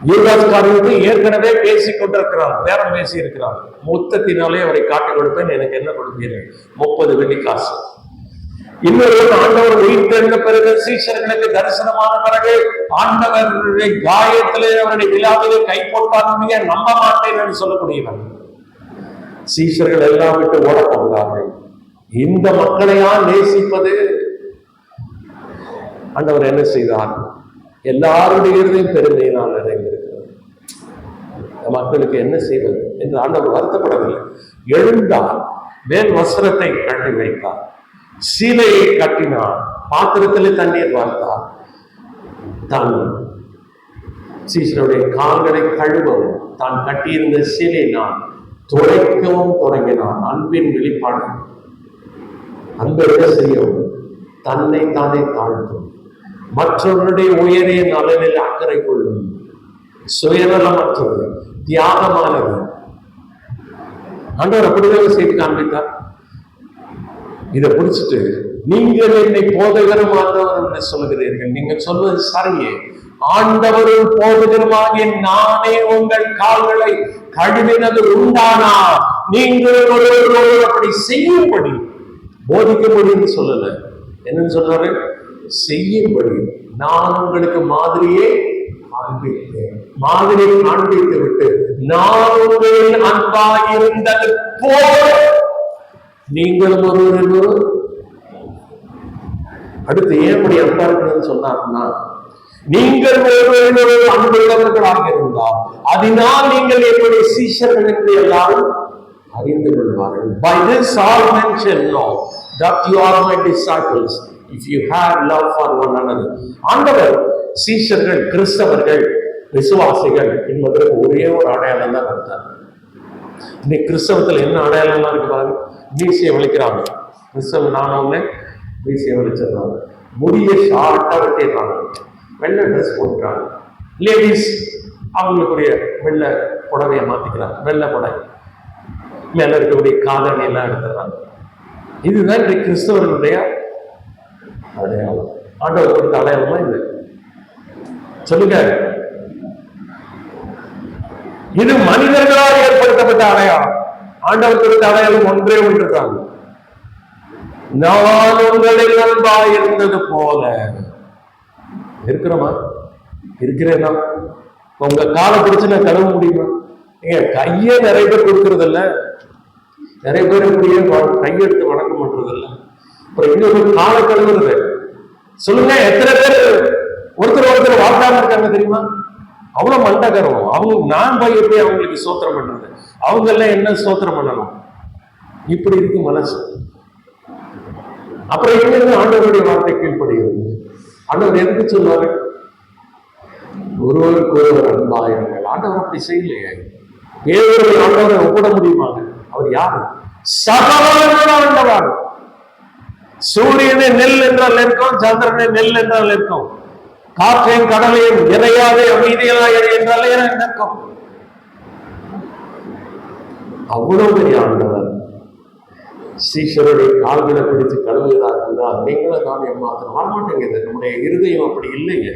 A: யூதாஸ்காரியத்தை ஏற்கனவே பேசிக் கொண்டிருக்கிறார், பேரம் பேசி இருக்கிறார். மொத்தத்தினாலே அவரை காட்டிக் கொடுப்பேன், எனக்கு என்ன கொடுப்பீர்கள்? 30 வெள்ளிக்காசு. இன்னொரு ஆண்டவர் உயிர்த்தெழுந்த பிறகு சீஷர்களுக்கு தரிசனமான பிறகு ஆண்டவருடைய காயத்திலே அவருடைய விழாவிலே கை போட்டாங்க, நம்ப மாட்டேன் என்று சொல்லக்கூடியவர். சீஷர்கள் எல்லாம் விட்டு ஓட போகிறார்கள். இந்த மக்களையா நேசிப்பது? ஆண்டவர் என்ன செய்தார்? எல்லாருடைய இருதையும் பெருமையினால் நிறைந்திருக்கிறது. மக்களுக்கு என்ன செய்வது என்று ஆண்டவர் வருத்தப்படவில்லை. எழுந்தார், மேல் வஸ்திரத்தை கட்டி வைத்தார், சீலையை கட்டினார், பாத்திரத்தில் தண்ணீர் வார்த்தார், தான் சீஷருடைய கால்களை கழுவவும் தான் கட்டியிருந்த சீலையினால் துடைக்கவும் தொடங்கினான். அன்பின் வெளிப்பாடு. அன்பை என்ன செய்யும்? தன்னை தானே தாழ்த்தும், மற்றவருடைய உயரிய நலனில் அக்கறை கொள்ளும், சுயநலமற்றது, தியாகமானது. ஆண்டவர் அப்படிதான் செய்து காண்பித்தார். இதை பிடிச்சிட்டு நீங்கள் என்னை போதகரும் ஆண்டவர் என்று சொல்லுகிறீர்கள். நீங்கள் சொல்வது சரியே. ஆண்டவரும் போதகருமாகிய நானே உங்கள் கால்களை கழுவினது உண்டானா நீங்கள் ஒருவரோடு அப்படி செய்யும்படி போதிக்கும்படின்னு சொல்லல. என்னன்னு சொன்னாரு? செய்யும்படி நான் உங்களுக்கு மாதிரியே காண்பித்தேன். மாதிரி காண்பித்து விட்டு நான் உங்களில் அன்பாயிருந்தது போல நீங்களும் ஒருவர். அடுத்து ஏற்படி அன்பா இருக்கணும்னு சொன்னார்னா, நீங்கள் ஒருவரோடு அன்புள்ளவர்களாக இருந்தால் அதனால் நீங்கள் என்னுடைய சீஷர்கள் என்று எல்லாரும் அறிந்து கொள்வார்கள். By this all men shall know that you are my disciples if you have love for one another. ஆண்டவர் சீஷர்கள், கிறிஸ்தவர்கள், விசுவாசிகள் என்பதற்கு ஒரே ஒரு அடையாளம் தான் கொடுத்தார். இன்னைக்கு கிறிஸ்தவத்தில் என்ன அடையாளம்லாம் இருக்கு பாருங்க. மீசையை வலிக்கிறாங்க. கிறிஸ்தவ நானே மீசையை வலிச்சிடுறாங்க. முடிய ஷார்ட்டா வெட்டிடுறாங்க. வெள்ளை ட்ரெஸ் போட்டுக்கிறாங்க. லேடிஸ் அவங்களுக்குரிய வெள்ளை புடவையை மாத்திக்கிறாங்க. வெள்ளை புடவை மேல இருக்கக்கூடிய காதணி எல்லாம் எடுத்துறாங்க. இதுதான் இன்றைக்கு கிறிஸ்தவர்களுடைய அடையாளம். ஆண்டவர் கொடுத்த அடையாளமா இது? சொல்லுங்க. இது மனிதர்களால் ஏற்படுத்தப்பட்ட அடையாளம். ஆண்டவர் கொடுத்த அடையாளம் ஒன்றே ஒன்றுதான். நான் உங்களில் அன்பா இருந்தது போல இருக்கிறோமா? இருக்கிறேன்னா உங்க காலை பிடிச்சு நான் கழுவ முடியுமா? நீங்க கையே நிறைய பேர் கொடுக்கறது இல்ல. நிறைய பேர் கையெடுத்து வணக்கம் பண்றது இல்ல. அப்புறம் இன்னொரு காலை கழுவுறது. சொல்லுங்க, எத்தனை பேர் ஒருத்தர் வாழ்க்காம இருக்காங்க தெரியுமா? அவ்வளவு மண்டகரம். அவங்க நான் போய் எப்படி அவங்களுக்கு சோத்திரம் பண்றது? அவங்க எல்லாம் என்ன சோத்திரம் பண்ணணும்? இப்படி இருக்கு மனசு. அப்புறம் எங்க ஆண்டவருடைய வார்த்தை கீழ்ப்படுகிறது? ஆண்டவர் எதுக்கு சொல்லுவாரு? ஒருவருக்கு ஒருவர் அன்பாயிருங்கள். ஆண்டவர் அப்படி செய்யலையே. வேறொரு ஆண்டவரை ஒப்பிட முடியுமாங்க? அவர் யாரு? சகலமான ஆண்டவர். சூரியனை நெல் என்றால் இருக்கும், சந்திரனை நெல் என்றால் இருக்கும், காற்றையும் கடலையும் இறையாதே அமைதியாக என்றாலே இருக்கும். அவ்வளவு பெரிய ஆண்டவர் சீஷருடைய கால்களை பிடித்து கழுவுகிறார் என்றால் நீங்களும் நான் ஏமாத்திரம் வரமாட்டேங்குது. நம்முடைய இருதயம் அப்படி இல்லைங்க.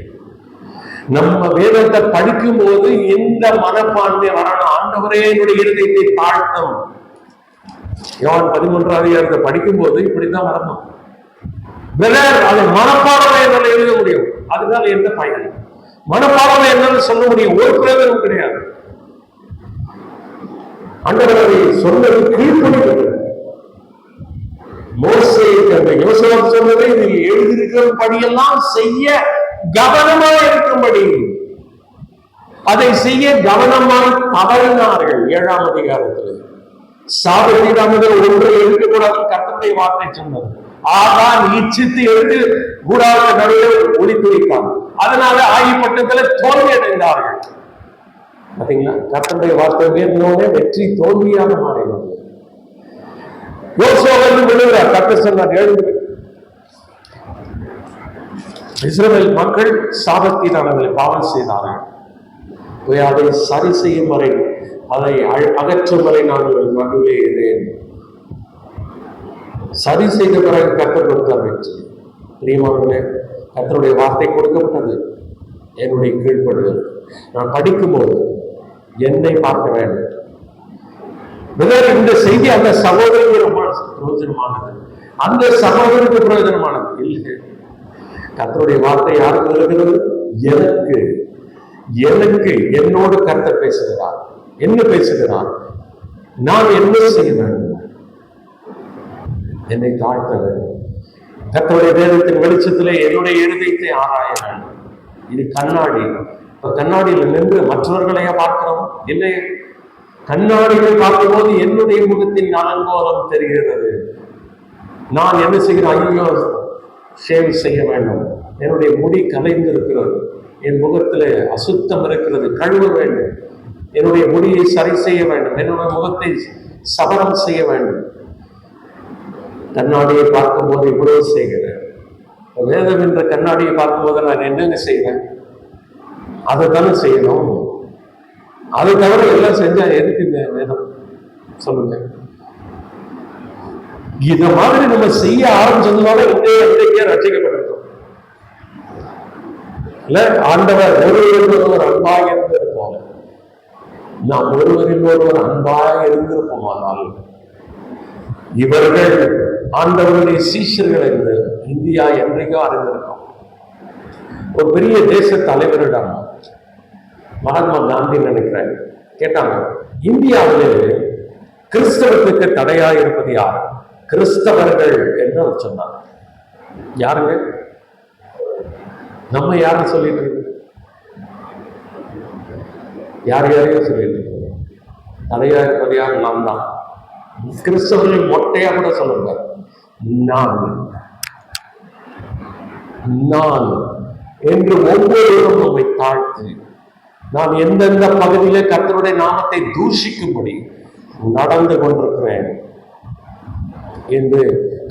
A: நம்ம வேதத்தை படிக்கும் போது இந்த மனப்பான்மை வரணும். ஆண்டவரே என்னுடைய இருதயத்தை தாழ்த்தும். யோவான் 13ஆம் அதிகாரத்தை படிக்கும் போது இப்படித்தான் வரணும். அதை மனப்பாடமே என்னால எழுத முடியும். அதனால எந்த பயன்? மனப்பாடமே என்னால சொல்ல முடியும். ஒரு பிரயோஜனம் கிடையாது. ஆண்டவரை சொன்னது கீழ்ப்படிவது. மோசே யோசுவா சொன்னதை எழுதியிருக்கிறபடியெல்லாம் செய்ய கவனமாக இருக்கும்படி அதை செய்ய கவனமாக தவறினார்கள். 7ஆம் அதிகாரத்தில் சாபத்தீராமல் ஒன்றை எடுக்கக்கூடாது கர்த்தருடைய வார்த்தை சொன்னது. ஆகான் இச்சித்து எடுத்து கூடாத நடுவில் ஒளித்து வைத்தான். அதனால ஆகிப்பட்டத்துல தோல்வி அடைந்தார்கள். பாத்தீங்களா? கர்த்தருடைய வார்த்தை உயர்ந்தோடனே வெற்றி தோல்வியாக மாறினது. யோசுவா வந்து விழுகிறார். கர்த்தர் சொன்னார், எழுந்து. இஸ்ரவேல் மக்கள் சாபத்தீரானவர்களை பாவம் செய்தார்கள். அதை சரி செய்யும் வரை, அதை அகற்றும் வரை நாங்கள் நடுவே இருந்தேன். சரி செய்த பிறகு கர்த்தர் கொடுத்தார் வெற்றி. பிரியமானவர்களே, கர்த்தருடைய வார்த்தை கொடுக்கப்பட்டது என்னுடைய கீழ்ப்படுதல். நான் படிக்கும்போது என்னை பார்க்க வேண்டும். இந்த செய்தி அந்த சகோதரிக்கு ரொம்ப பிரயோஜனமானது, அந்த சகோதரருக்கு பிரயோஜனமானது இல்லை. கர்த்தருடைய வார்த்தை யாருக்கு இருக்கிறது? எனக்கு எனக்கு என்னோடு கர்த்தர் பேசுகிறார். என்ன பேசுகிறார்? நான் என்ன செய்ய வேண்டும்? என்னை தாழ்த்த வேண்டும். கர்த்தருடைய வேதத்தின் வெளிச்சத்திலே என்னுடைய இருதயத்தை ஆராய வேண்டும். இது கண்ணாடி. இப்ப கண்ணாடியில் நின்று மற்றவர்களையா பார்க்கிறோம்? இல்லை. கண்ணாடிகள் பார்க்கும்போது என்னுடைய முகத்தின் அலங்கோலம் தெரிகிறது. நான் என்ன செய்கிறேன்? ஐயோ, ஷேவ் செய்ய வேண்டும், என்னுடைய முடி கலைந்து இருக்கிறது, என் முகத்திலே அசுத்தம் இருக்கிறது, கழுவ வேண்டும். என்னுடைய முடியை சரி செய்ய வேண்டும், என்னுடைய முகத்தை சபரம் செய்ய வேண்டும். கண்ணாடியை பார்க்கும் போது இவ்வளவு செய்கிறேன். வேதம் என்ற கண்ணாடியை பார்க்கும் போது நான் என்னென்ன செய்வேன்? அதை தானே செய்யணும். அதை தவிர எல்லாம் செஞ்சா எதுக்கு இந்த வேதம்? சொல்லுங்க. இத மாதிரி நம்ம செய்ய ஆரம்பிச்சதுனால இன்றைக்கே ரட்சிக்கப்பட்டிருக்கோம். இல்ல, ஆண்டவர் ஒருவர் அன்பாக இருந்திருப்போம். நாம் ஒருவரில் ஒருவர் அன்பாக இருந்திருப்போமானால் இவர்கள் ஆண்டவருடைய சீஷர்கள் என்று இந்தியா என்றைக்கோ அறிந்திருக்கும். ஒரு பெரிய தேச தலைவரிடம் மகாத்மா காந்தி நினைக்கிறேன் கேட்டாங்க, இந்தியாவிலே கிறிஸ்தவத்துக்கு தடையா இருப்பது யார்? கிறிஸ்தவர்கள் என்று அவர் சொன்னார். யாருங்க? நம்ம யாரும் சொல்லிட்டு இருக்கு? யாரையும் சொல்லிட்டு இருக்கு. தடையா இருப்பது யார்? நாம் தான். கிறிஸ்தவர்கள் மொட்டையா கூட சொல்லுங்க, நான் என்று ஒவ்வொருவரும் நம்மை தாழ்த்தி, நான் எந்தெந்த பகுதியிலே கர்த்தருடைய நாமத்தை தூஷிக்கும்படி நடந்து கொண்டிருக்கிறேன் என்று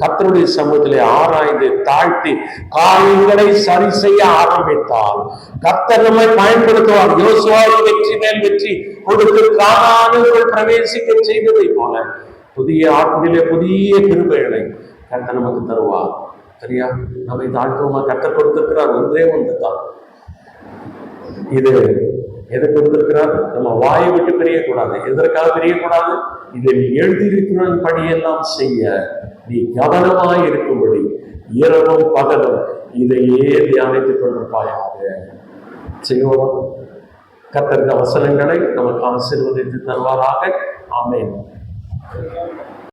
A: கர்த்தருடைய சமூகத்திலே ஆராய்ந்து தாழ்த்தி காரியங்களை சரி செய்ய ஆரம்பித்தால் கர்த்தர் நம்மை பயன்படுத்துவார். யோசுவாவை வெற்றி மேல் வெற்றி கொடுத்து கானானுக்குள் பிரவேசிக்க செய்ததை போல புதிய ஆற்றிலே புதிய கிருபைகளை கர்த்தர் நமக்கு தருவார். சரியா? நம்மை தாழ்த்துவமா? கர்த்தர் கொடுத்திருக்கிறார் ஒன்றே ஒன்று தான். இது எதை கொடுத்திருக்கிறார்? நம்ம வாயை விட்டு பிரியக்கூடாது. எதற்காக பிரியக்கூடாது? இதில் எழுதியிருக்கிற படியெல்லாம் செய்ய நீ கவனமாய் இருக்கும்படி இரவும் பகலும் இதையே தியானித்துக் கொண்டிருப்பாயாக. செய்வோம். கர்த்தர் வசனங்களை நமக்கு ஆசீர்வதித்து தருவாராக. ஆமென்.